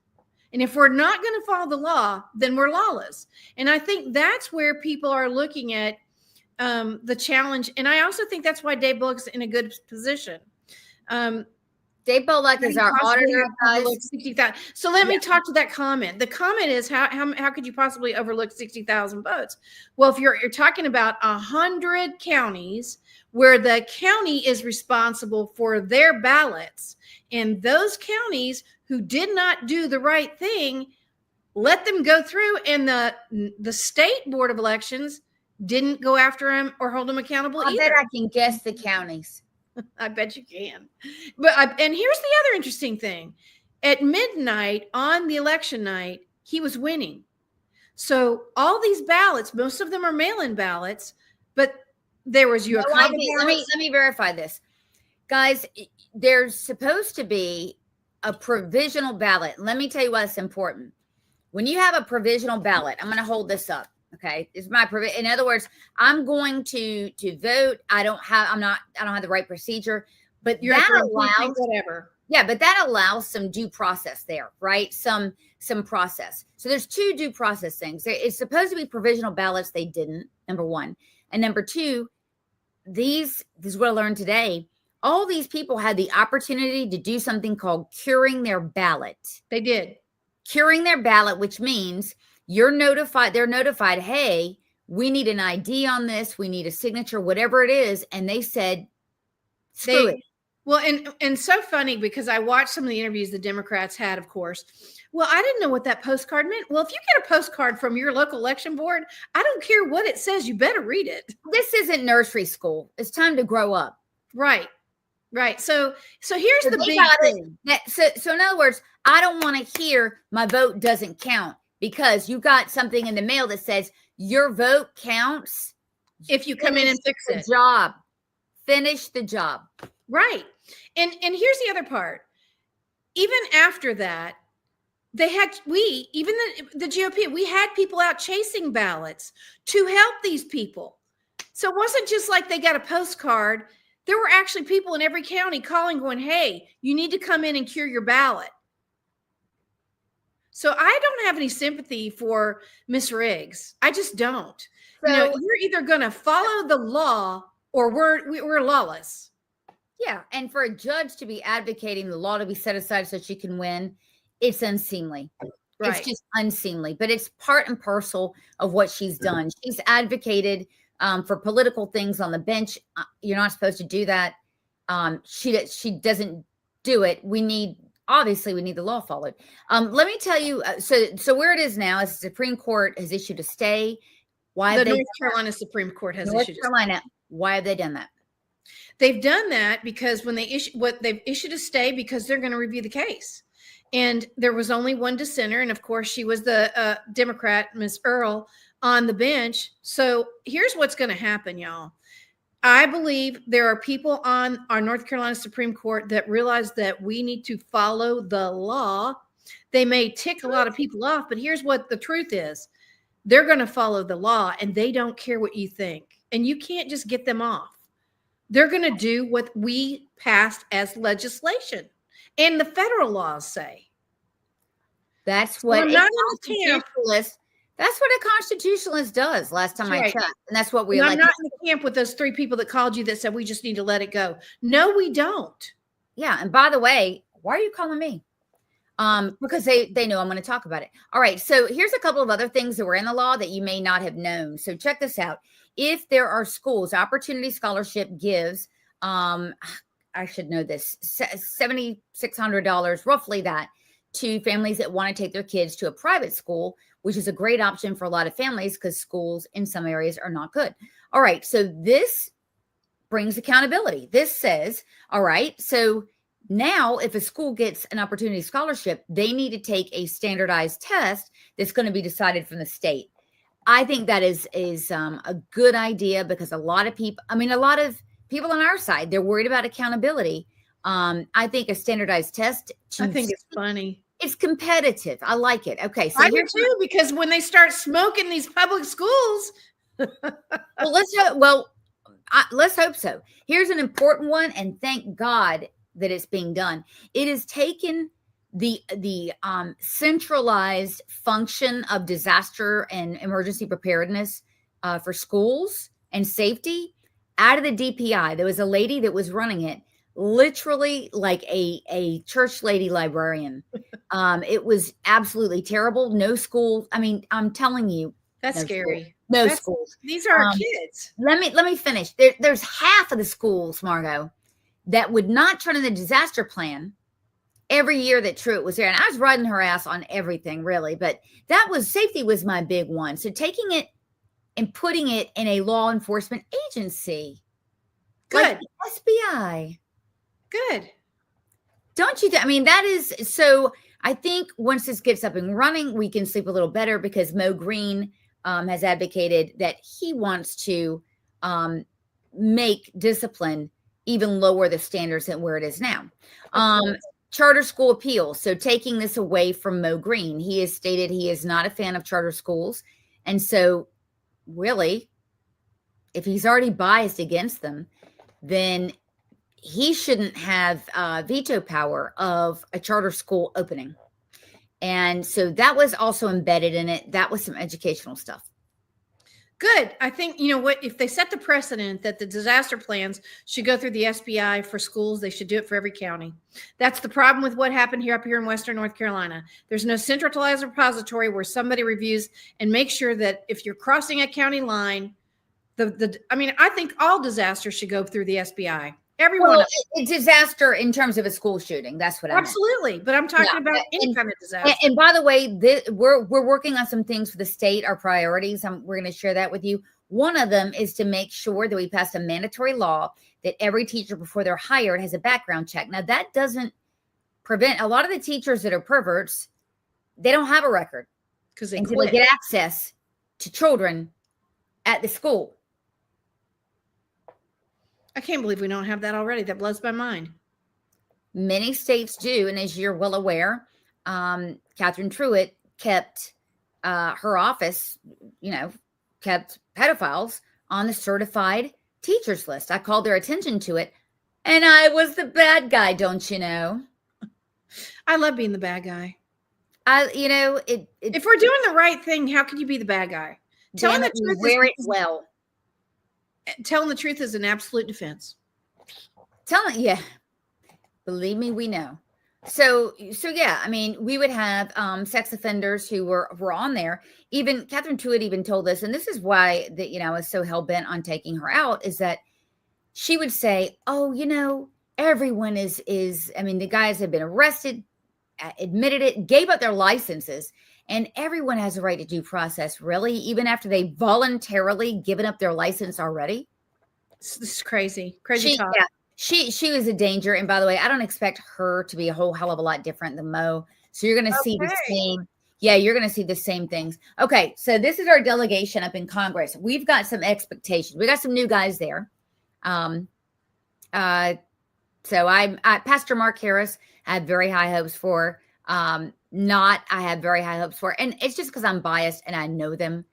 And if we're not going to follow the law, then we're lawless. And I think that's where people are looking at the challenge. And I also think that's why Dave Bullock's in a good position. Dave Bullock is our auditor, guys. 60,000. So let me talk to that comment. The comment is how could you possibly overlook 60,000 votes? Well, if you're talking about 100 counties where the county is responsible for their ballots, and those counties who did not do the right thing, let them go through, and the state board of elections didn't go after them or hold them accountable either. I bet I can guess the counties. I bet you can. And here's the other interesting thing. At midnight on the election night, he was winning. So all these ballots, most of them are mail-in ballots, but there was let me verify this. Guys, there's supposed to be a provisional ballot. Let me tell you why it's important. When you have a provisional ballot, I'm going to hold this up. Okay. It's my in other words, I'm going to vote. I don't have the right procedure, but that allows whatever. Yeah, but that allows some due process there, right? Some process. So there's two due process things. It's supposed to be provisional ballots. They didn't, number one. And number two, this is what I learned today. All these people had the opportunity to do something called curing their ballot. They did. Curing their ballot, which means they're notified, hey, we need an ID on this. We need a signature, whatever it is. And they said, screw it. Well, and so funny because I watched some of the interviews the Democrats had, of course. Well, I didn't know what that postcard meant. Well, if you get a postcard from your local election board, I don't care what it says. You better read it. This isn't nursery school. It's time to grow up. Right. Right. So here's the big thing. So in other words, I don't want to hear my vote doesn't count because you got something in the mail that says your vote counts if you come in and fix it. Finish the job. Right. And here's the other part. Even after that, the GOP, we had people out chasing ballots to help these people. So it wasn't just like they got a postcard. There were actually people in every county calling, going, hey, you need to come in and cure your ballot. So I don't have any sympathy for Miss Riggs. I just don't. So, you're either going to follow the law or we're lawless. Yeah. And for a judge to be advocating the law to be set aside so she can win, it's unseemly. Right. It's just unseemly, but it's part and parcel of what she's done. She's advocated for political things on the bench. You're not supposed to do that. She doesn't do it. We need the law followed. Let me tell you. So where it is now is the Supreme Court has issued a stay. Why the North Carolina Supreme Court has issued Carolina? Why have they done that? They've done that because when they've issued a stay because they're going to review the case. And there was only one dissenter. And of course, she was the Democrat, Ms. Earl, on the bench. So here's what's going to happen, y'all. I believe there are people on our North Carolina Supreme Court that realize that we need to follow the law. They may tick a lot of people off, but here's what the truth is. They're going to follow the law and they don't care what you think. And you can't just get them off. They're going to do what we passed as legislation and the federal laws say. That's what That's what a constitutionalist does. Last time I checked, and that's what we. I'm not in the camp with those three people that called you that said we just need to let it go. No, we don't. Yeah, and by the way, why are you calling me? Because they know I'm going to talk about it. All right, so here's a couple of other things that were in the law that you may not have known. So check this out. If there are schools, Opportunity Scholarship gives, I should know this, $7,600, roughly that, to families that want to take their kids to a private school, which is a great option for a lot of families because schools in some areas are not good. All right, so this brings accountability. This says, all right, so now if a school gets an Opportunity Scholarship, they need to take a standardized test that's going to be decided from the state. I think that is a good idea because a lot of people on our side, they're worried about accountability. I think a standardized test. I think it's funny. It's competitive. I like it. Okay. So I do too, because when they start smoking these public schools. Let's hope so. Here's an important one. And thank God that it's being done. It has taken the centralized function of disaster and emergency preparedness for schools and safety out of the DPI. There was a lady that was running it, literally like a church lady librarian. It was absolutely terrible. No school. I mean, I'm telling you, That's no scary. School, no schools. These are our kids. Let me finish. There's half of the schools, Margot, that would not turn in the disaster plan every year that Truett was there. And I was riding her ass on everything, really. But safety was my big one. So taking it and putting it in a law enforcement agency. Good. Like the SBI. Good. Don't you? I mean, that is so. I think once this gets up and running, we can sleep a little better because Mo Green has advocated that he wants to make discipline even lower the standards than where it is now. Charter school appeals. So taking this away from Mo Green, he has stated he is not a fan of charter schools. And so really, if he's already biased against them, then he shouldn't have veto power of a charter school opening. And so that was also embedded in it. That was some educational stuff. Good. I think, you know what, if they set the precedent that the disaster plans should go through the SBI for schools, they should do it for every county. That's the problem with what happened up here in Western North Carolina. There's no centralized repository where somebody reviews and makes sure that if you're crossing a county line, I think all disasters should go through the SBI. Everyone. Well, a disaster in terms of a school shooting. That's what I meant. Absolutely. But I'm talking about any kind of disaster. And by the way, we're working on some things for the state, our priorities. We're going to share that with you. One of them is to make sure that we pass a mandatory law that every teacher before they're hired has a background check. Now, that doesn't prevent a lot of the teachers that are perverts. They don't have a record because they get access to children at the school. I can't believe we don't have that already. That blows my mind. Many states do. And as you're well aware, Catherine Truett kept her office, kept pedophiles on the certified teachers list. I called their attention to it. And I was the bad guy, don't you know? I love being the bad guy. If we're doing the right thing, how can you be the bad guy? Telling the truth wear it well. Telling the truth is an absolute defense. Yeah. Believe me, we know. So yeah, I mean, we would have sex offenders who were on there. Even Catherine Truett even told us, and this is why I was so hell bent on taking her out, is that she would say, "Oh, everyone is. I mean, the guys have been arrested, admitted it, gave up their licenses, and everyone has a right to due process. Really, even after they voluntarily given up their license already." This is crazy talk. Yeah. She was a danger. And by the way, I don't expect her to be a whole hell of a lot different than Mo. So you're going to see the same. Yeah, you're going to see the same things. Okay. So this is our delegation up in Congress. We've got some expectations. We got some new guys there. So Pastor Mark Harris, I had very high hopes for. I have very high hopes for. And it's just because I'm biased and I know them.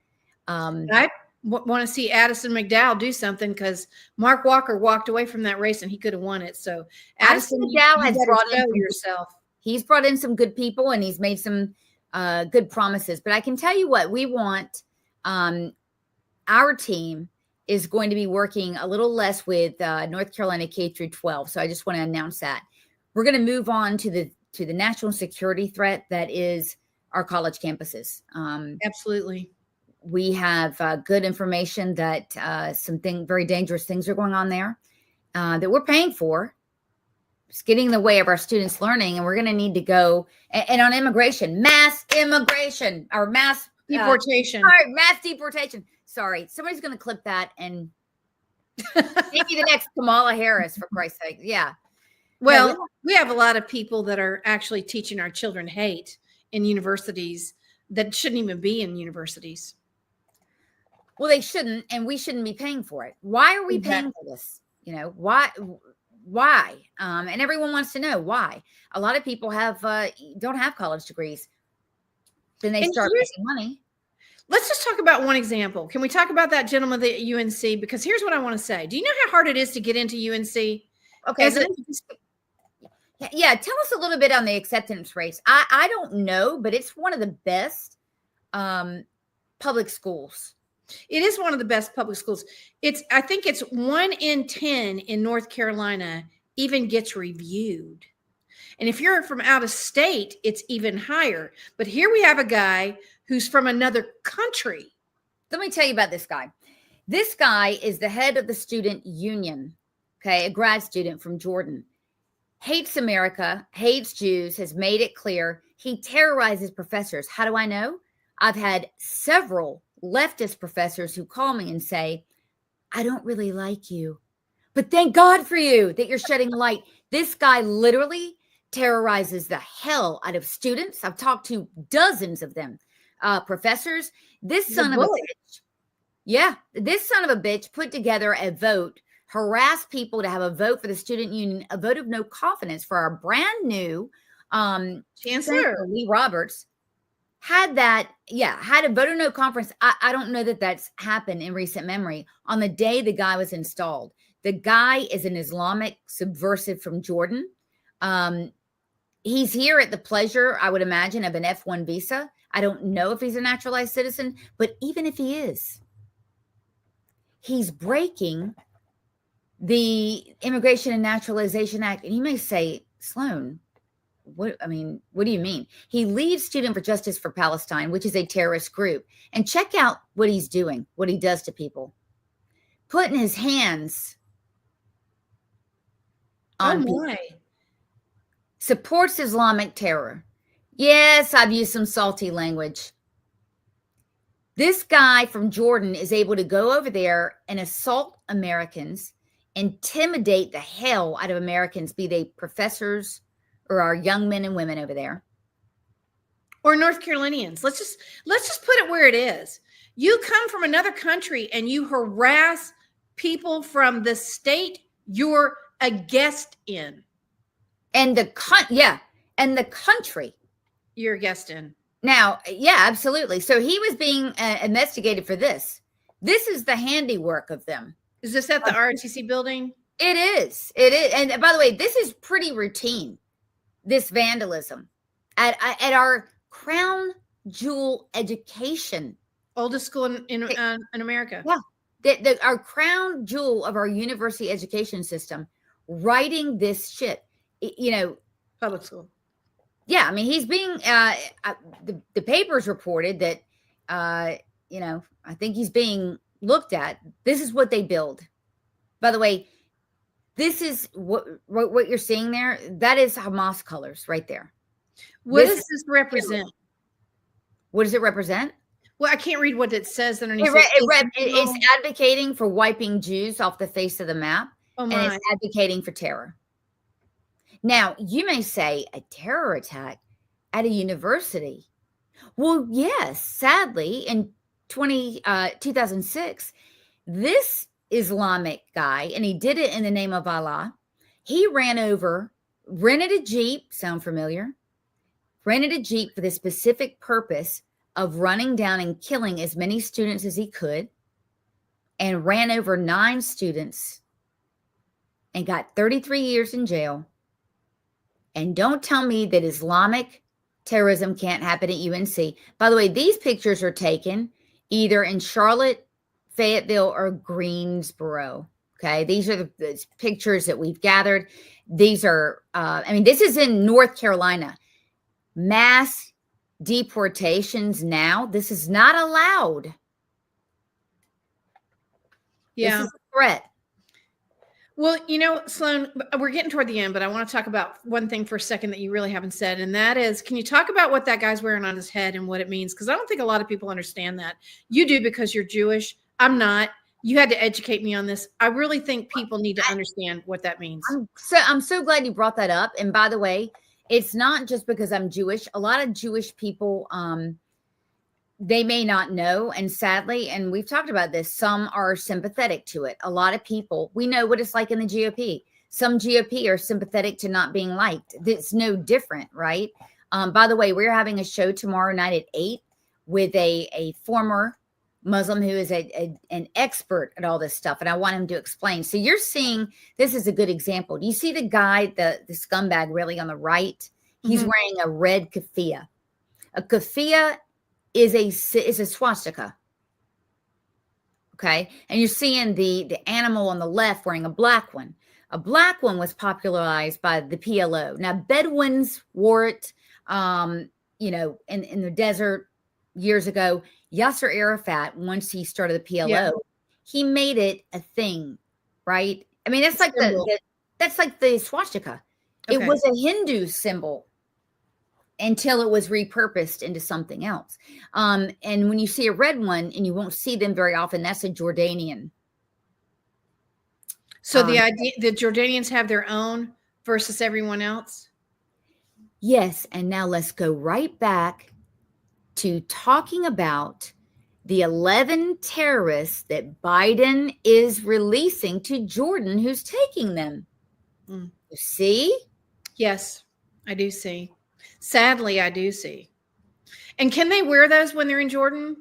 I want to see Addison McDowell do something because Mark Walker walked away from that race and he could have won it. So Addison McDowell has brought in yourself. He's brought in some good people and he's made some good promises. But I can tell you what, we want our team is going to be working a little less with North Carolina K through 12. So I just want to announce that. We're going to move on to the national security threat that is our college campuses. Absolutely. We have good information that very dangerous things are going on there that we're paying for. It's getting in the way of our students' learning, and we're going to need to go. And on immigration, mass immigration, or mass deportation. Mass deportation. Sorry, somebody's going to clip that and maybe the next Kamala Harris, for Christ's sake. Yeah. Well, we have a lot of people that are actually teaching our children hate in universities that shouldn't even be in universities. Well, they shouldn't, and we shouldn't be paying for it. Why are we paying for this? Why? And everyone wants to know why. A lot of people don't have college degrees. Then they start making money. Let's just talk about one example. Can we talk about that gentleman at UNC? Because here's what I want to say. Do you know how hard it is to get into UNC? Okay. Yeah, tell us a little bit on the acceptance rates. I don't know, but it's one of the best public schools. It is one of the best public schools. I think it's 1 in 10 in North Carolina even gets reviewed. And if you're from out of state, it's even higher. But here we have a guy who's from another country. Let me tell you about this guy. This guy is the head of the student union, okay, a grad student from Jordan. Hates America, hates Jews, has made it clear. He terrorizes professors. How do I know? I've had several leftist professors who call me and say, I don't really like you, but thank God for you that you're shedding light. This guy literally terrorizes the hell out of students. I've talked to dozens of them, professors. This son of a bitch. Yeah, this son of a bitch put together a vote, harassed people to have a vote for the student union, a vote of no confidence for our brand new Chancellor Lee Roberts. Had a vote of no confidence. I don't know that that's happened in recent memory on the day the guy was installed. The guy is an Islamic subversive from Jordan. He's here at the pleasure, I would imagine, of an F1 visa. I don't know if he's a naturalized citizen, but even if he is, he's breaking the Immigration and Naturalization Act. And you may say, Sloan, what do you mean? He leads Student for Justice for Palestine, which is a terrorist group. And check out what he's doing, what he does to people. Putting his hands on people. Supports Islamic terror. Yes, I've used some salty language. This guy from Jordan is able to go over there and assault Americans, intimidate the hell out of Americans, be they professors or our young men and women over there, or North Carolinians. Let's just put it where it is. You come from another country and you harass people from the state you're a guest in, and the country you're a guest in. Now, yeah, absolutely. So he was being investigated for this. This is the handiwork of them. Is this at the ROTC building? It is. It is. And by the way, this is pretty routine. This vandalism at our crown jewel education, oldest school in America. Yeah, our crown jewel of our university education system, writing this shit. Public school. Yeah, I mean, he's being the papers reported that I think he's being looked at. This is what they build. By the way, this is what you're seeing there. That is Hamas colors right there. What does this represent? What does it represent? Well, I can't read what it says underneath. It's advocating for wiping Jews off the face of the map. Oh my. And it's advocating for terror. Now, you may say a terror attack at a university. Well, yes, sadly, in 2006, this Islamic guy, and he did it in the name of Allah, he rented a Jeep, sound familiar? Rented a Jeep for the specific purpose of running down and killing as many students as he could, and ran over 9 students and got 33 years in jail. And don't tell me that Islamic terrorism can't happen at UNC. By the way, these pictures are taken either in Charlotte, Fayetteville, or Greensboro. Okay. These are the pictures that we've gathered. These are, this is in North Carolina. Mass deportations now. This is not allowed. Yeah. This is a threat. Well, Sloan, we're getting toward the end, but I want to talk about one thing for a second that you really haven't said. And that is, can you talk about what that guy's wearing on his head and what it means? Because I don't think a lot of people understand that. You do because you're Jewish. I'm not. You had to educate me on this. I really think people need to understand what that means. I'm so glad you brought that up. And by the way, it's not just because I'm Jewish. A lot of Jewish people, they may not know. And sadly, and we've talked about this, some are sympathetic to it. A lot of people, we know what it's like in the GOP. Some GOP are sympathetic to not being liked. It's no different, right? By the way, we're having a show tomorrow night at 8 with a former Muslim who is an expert at all this stuff, and I want him to explain. So you're seeing, this is a good example. Do you see the guy, the scumbag really on the right? He's wearing a red keffiyeh. A keffiyeh is a swastika. Okay. And you're seeing the animal on the left wearing a black one. A black one was popularized by the PLO. Now, Bedouins wore it, you know, in the desert years ago. Yasser Arafat, once he started the PLO, he made it a thing, right? I mean, that's like that's like the swastika. Okay. It was a Hindu symbol until it was repurposed into something else. And when you see a red one, and you won't see them very often, that's a Jordanian. So the idea the Jordanians have their own versus everyone else? Yes. And now let's go right back to talking about the 11 terrorists that Biden is releasing to Jordan, who's taking them. You see? Yes, I do see. Sadly, I do see. And can they wear those when they're in Jordan?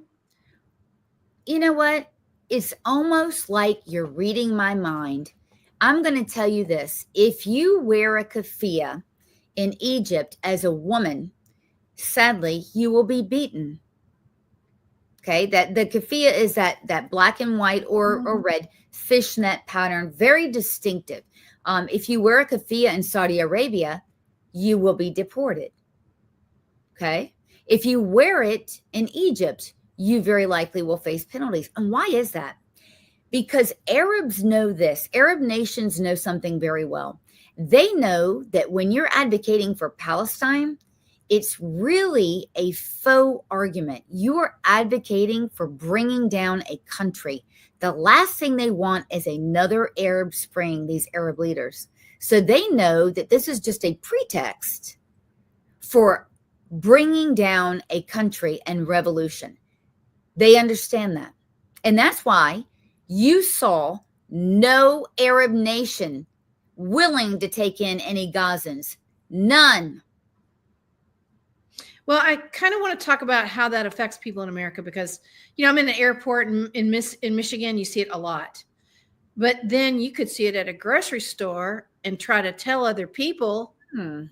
You know what? It's almost like you're reading my mind. I'm going to tell you this. If you wear a keffiyeh in Egypt as a woman, sadly, you will be beaten. Okay, that the keffiyeh is that black and white or red fishnet pattern, very distinctive. If you wear a keffiyeh in Saudi Arabia, you will be deported. Okay, if you wear it in Egypt, you very likely will face penalties. And why is that? Because Arabs know this. Arab nations know something very well. They know that when you're advocating for Palestine, it's really a faux argument. You are advocating for bringing down a country. The last thing they want is another Arab Spring, these Arab leaders. So they know that this is just a pretext for bringing down a country and revolution. They understand that. And that's why you saw no Arab nation willing to take in any Gazans. None. Well, I kind of want to talk about how that affects people in America because, you know, I'm in the airport in Michigan. You see it a lot. But then you could see it at a grocery store and try to tell other people, and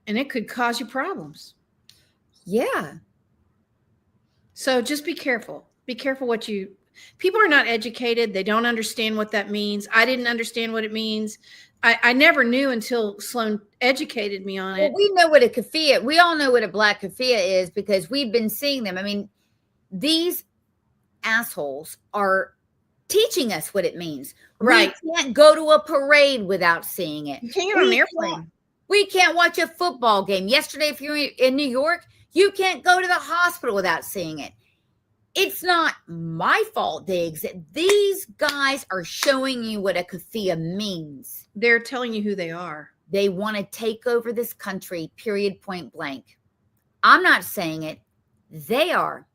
it could cause you problems. Yeah. So just be careful. Be careful what you... People are not educated. They don't understand what that means. I didn't understand what it means. I never knew until Sloan educated me on it. Well, we know what a keffiyeh, we all know what a black keffiyeh is because we've been seeing them. I mean, these assholes are teaching us what it means. Right. We can't go to a parade without seeing it. You can't get on an airplane. We can't watch a football game. Yesterday, if you're in New York, you can't go to the hospital without seeing it. It's not my fault they exist. These guys are showing you what a keffiyeh means. They're telling you who they are. They want to take over this country, period, point blank. I'm not saying it. They are.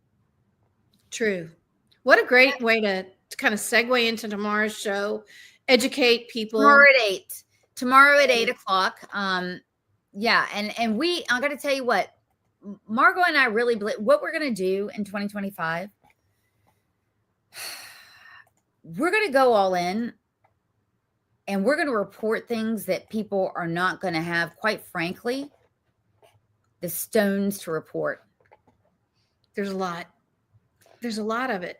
True. What a great way to kind of segue into tomorrow's show. Educate people. Tomorrow at 8 o'clock. Yeah. And I got to tell you what, Margot and I really believe what we're going to do in 2025. We're going to go all in and we're going to report things that people are not going to have, quite frankly, the stones to report. There's a lot. There's a lot of it.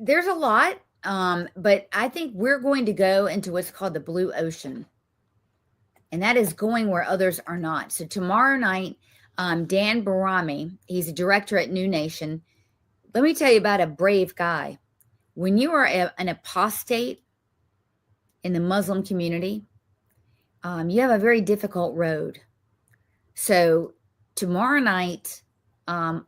There's a lot. But I think we're going to go into what's called the blue ocean. And that is going where others are not. So tomorrow night, Dan Barami, he's a director at New Nation. Let me tell you about a brave guy. When you are an apostate in the Muslim community, you have a very difficult road. So tomorrow night on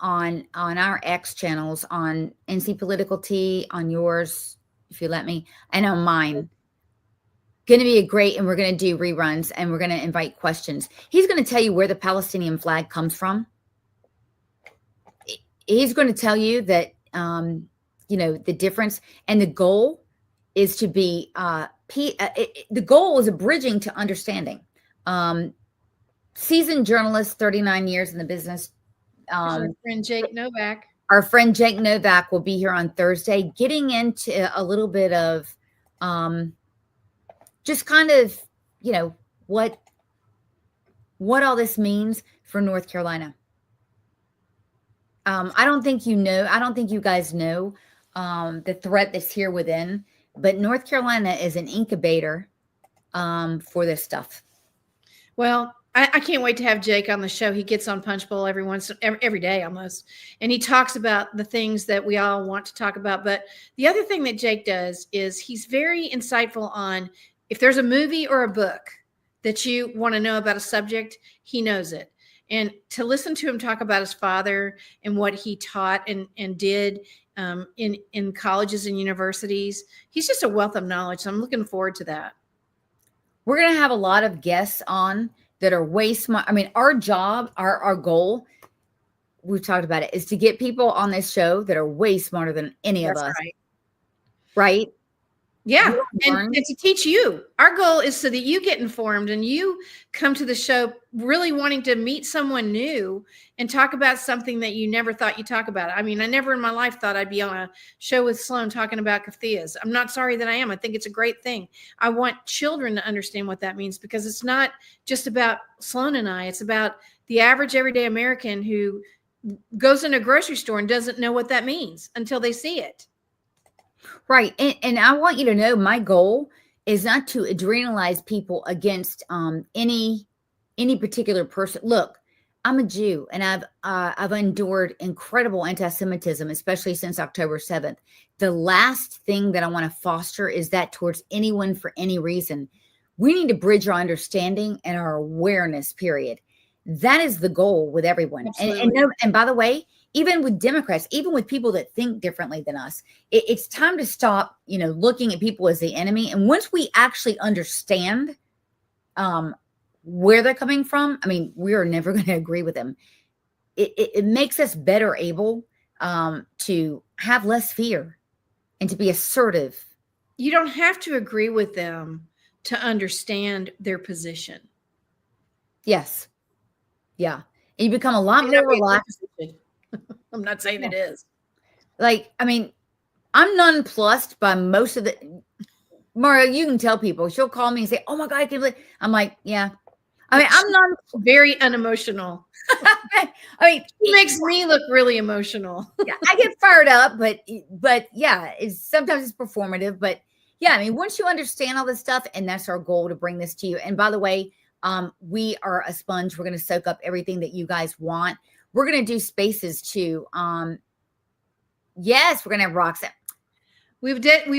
our X channels, on NC Political T, on yours, if you let me, and on mine, going to be and we're going to do reruns and we're going to invite questions. He's going to tell you where the Palestinian flag comes from. He's going to tell you that, the difference, and the goal is to be, the goal is a bridging to understanding. Seasoned journalist, 39 years in the business. Friend Jake Novak. Our friend Jake Novak will be here on Thursday, getting into a little bit of just kind of, what all this means for North Carolina. I don't think you guys know the threat that's here within, but North Carolina is an incubator for this stuff. Well, I can't wait to have Jake on the show. He gets on Punch Bowl every day almost, and he talks about the things that we all want to talk about. But the other thing that Jake does is he's very insightful on if there's a movie or a book that you want to know about a subject, he knows it. And to listen to him talk about his father and what he taught and did in colleges and universities, he's just a wealth of knowledge. So I'm looking forward to that. We're going to have a lot of guests on that are way smart. I mean, our job, our goal, we've talked about it, is to get people on this show that are way smarter than any of us. Right? Yeah. And to teach you. Our goal is so that you get informed and you come to the show really wanting to meet someone new and talk about something that you never thought you'd talk about. I mean, I never in my life thought I'd be on a show with Sloan talking about kafias. I'm not sorry that I am. I think it's a great thing. I want children to understand what that means, because it's not just about Sloan and I. It's about the average everyday American who goes in a grocery store and doesn't know what that means until they see it. Right. And I want you to know my goal is not to adrenalize people against any particular person. Look, I'm a Jew, and I've endured incredible anti-Semitism, especially since October 7th. The last thing that I want to foster is that towards anyone for any reason. We need to bridge our understanding and our awareness, period. That is the goal with everyone. And by the way, even with Democrats, even with people that think differently than us, it's time to stop, looking at people as the enemy. And once we actually understand where they're coming from, I mean, we are never going to agree with them. It makes us better able to have less fear and to be assertive. You don't have to agree with them to understand their position. Yes. Yeah. And you become a lot more relaxed. I'm not saying it is. Like, I mean, I'm nonplussed by most of the. Mario, you can tell people. She'll call me and say, "Oh my God, I can't believe." I'm like, yeah. I mean, I'm not very unemotional. I mean, it makes me look really emotional. Yeah, I get fired up, but yeah, sometimes it's performative. But yeah, I mean, once you understand all this stuff, and that's our goal, to bring this to you. And by the way, we are a sponge. We're going to soak up everything that you guys want. We're going to do spaces too. Yes, we're going to have Roxanne. We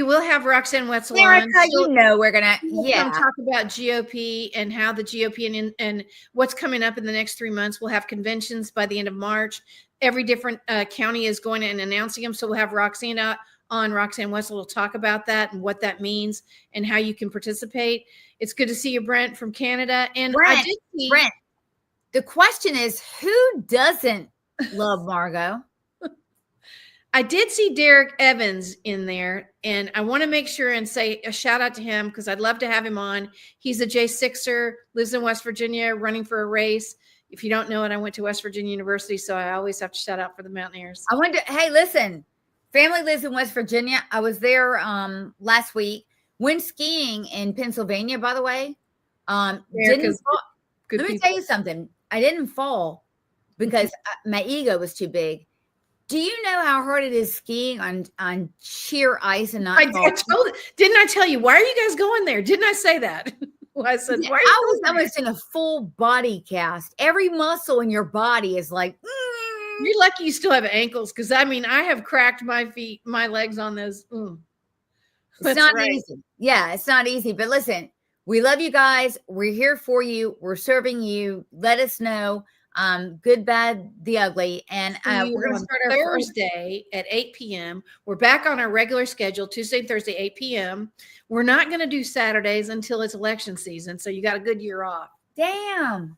will have Roxanne Wetzel on. Erica, we're going to talk about GOP and how the GOP and what's coming up in the next 3 months. We'll have conventions by the end of March. Every different county is going and announcing them. So we'll have Roxanne on. Roxanne Wetzel will talk about that and what that means and how you can participate. It's good to see you, Brent, from Canada. And Brent, the question is, who doesn't love Margot? I did see Derek Evans in there, and I want to make sure and say a shout out to him because I'd love to have him on. He's a J6er, lives in West Virginia, running for a race. If you don't know it, I went to West Virginia University, so I always have to shout out for the Mountaineers. Hey, listen, family lives in West Virginia. I was there last week. Went skiing in Pennsylvania, by the way. Let me tell you something. I didn't fall because my ego was too big. Do you know how hard it is skiing on sheer ice and not? Didn't I tell you? Why are you guys going there? Didn't I say that? Well, I said, why I was almost in a full body cast. Every muscle in your body is like. You're lucky you still have ankles, because I mean, I have cracked my legs on those. It's not easy. Yeah, it's not easy. But listen, we love you guys. We're here for you. We're serving you. Let us know. Good, bad, the ugly. And we're going to start our Thursday at 8 p.m. We're back on our regular schedule, Tuesday and Thursday, 8 p.m. We're not going to do Saturdays until it's election season. So you got a good year off. Damn.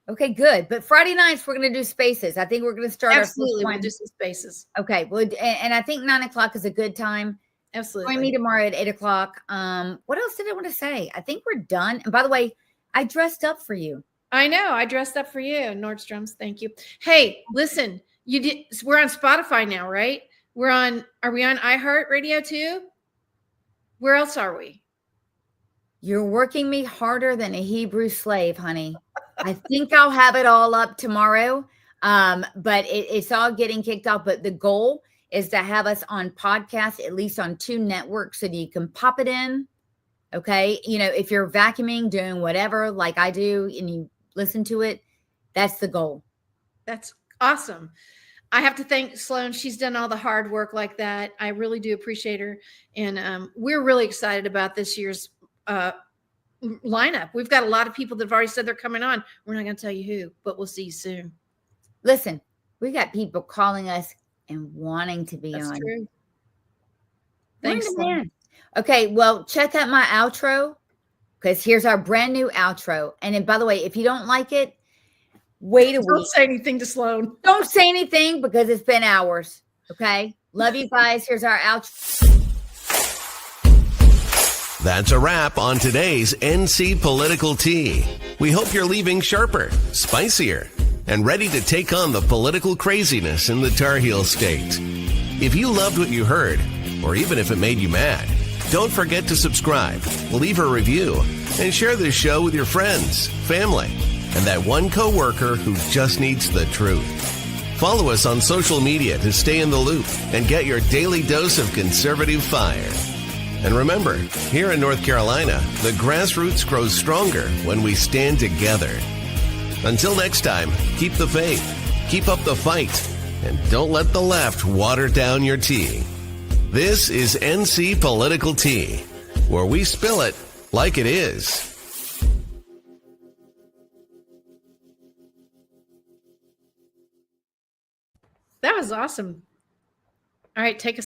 Okay, good. But Friday nights, we're going to do spaces. I think we're going to start. Absolutely. We'll do some spaces. Okay. Well, and I think 9:00 is a good time. Absolutely. Join me tomorrow at 8:00. What else did I want to say? I think we're done. And by the way, I dressed up for you. I know. I dressed up for you, Nordstrom's. Thank you. Hey, listen, You did. We're on Spotify now, right? Are we on iHeartRadio too? Where else are we? You're working me harder than a Hebrew slave, honey. I think I'll have it all up tomorrow. But it's all getting kicked off. But the goal is to have us on podcast, at least on 2 networks, so that you can pop it in. Okay. If you're vacuuming, doing whatever, like I do, and you listen to it, that's the goal. That's awesome. I have to thank Sloan. She's done all the hard work like that. I really do appreciate her. And we're really excited about this year's lineup. We've got a lot of people that have already said they're coming on. We're not going to tell you who, but we'll see you soon. Listen, we got people calling us and wanting to be That's on. true. Thanks, Man. Sloan. Okay, well, check out my outro, because here's our brand new outro. And then, by the way, if you don't like it, wait a week. Don't say anything to Sloan. Don't say anything, because it's been hours. Okay? Love you guys. Here's our outro. That's a wrap on today's NC Political Tea. We hope you're leaving sharper, spicier, and ready to take on the political craziness in the Tarheel state. If you loved what you heard, or even if it made you mad, don't forget to subscribe, leave a review, and share this show with your friends, family, and that one coworker who just needs the truth. Follow us on social media to stay in the loop and get your daily dose of conservative fire. And remember, here in North Carolina, the grassroots grows stronger when we stand together. Until next time, keep the faith, keep up the fight, and don't let the left water down your tea. This is NC Political Tea, where we spill it like it is. That was awesome. All right, take a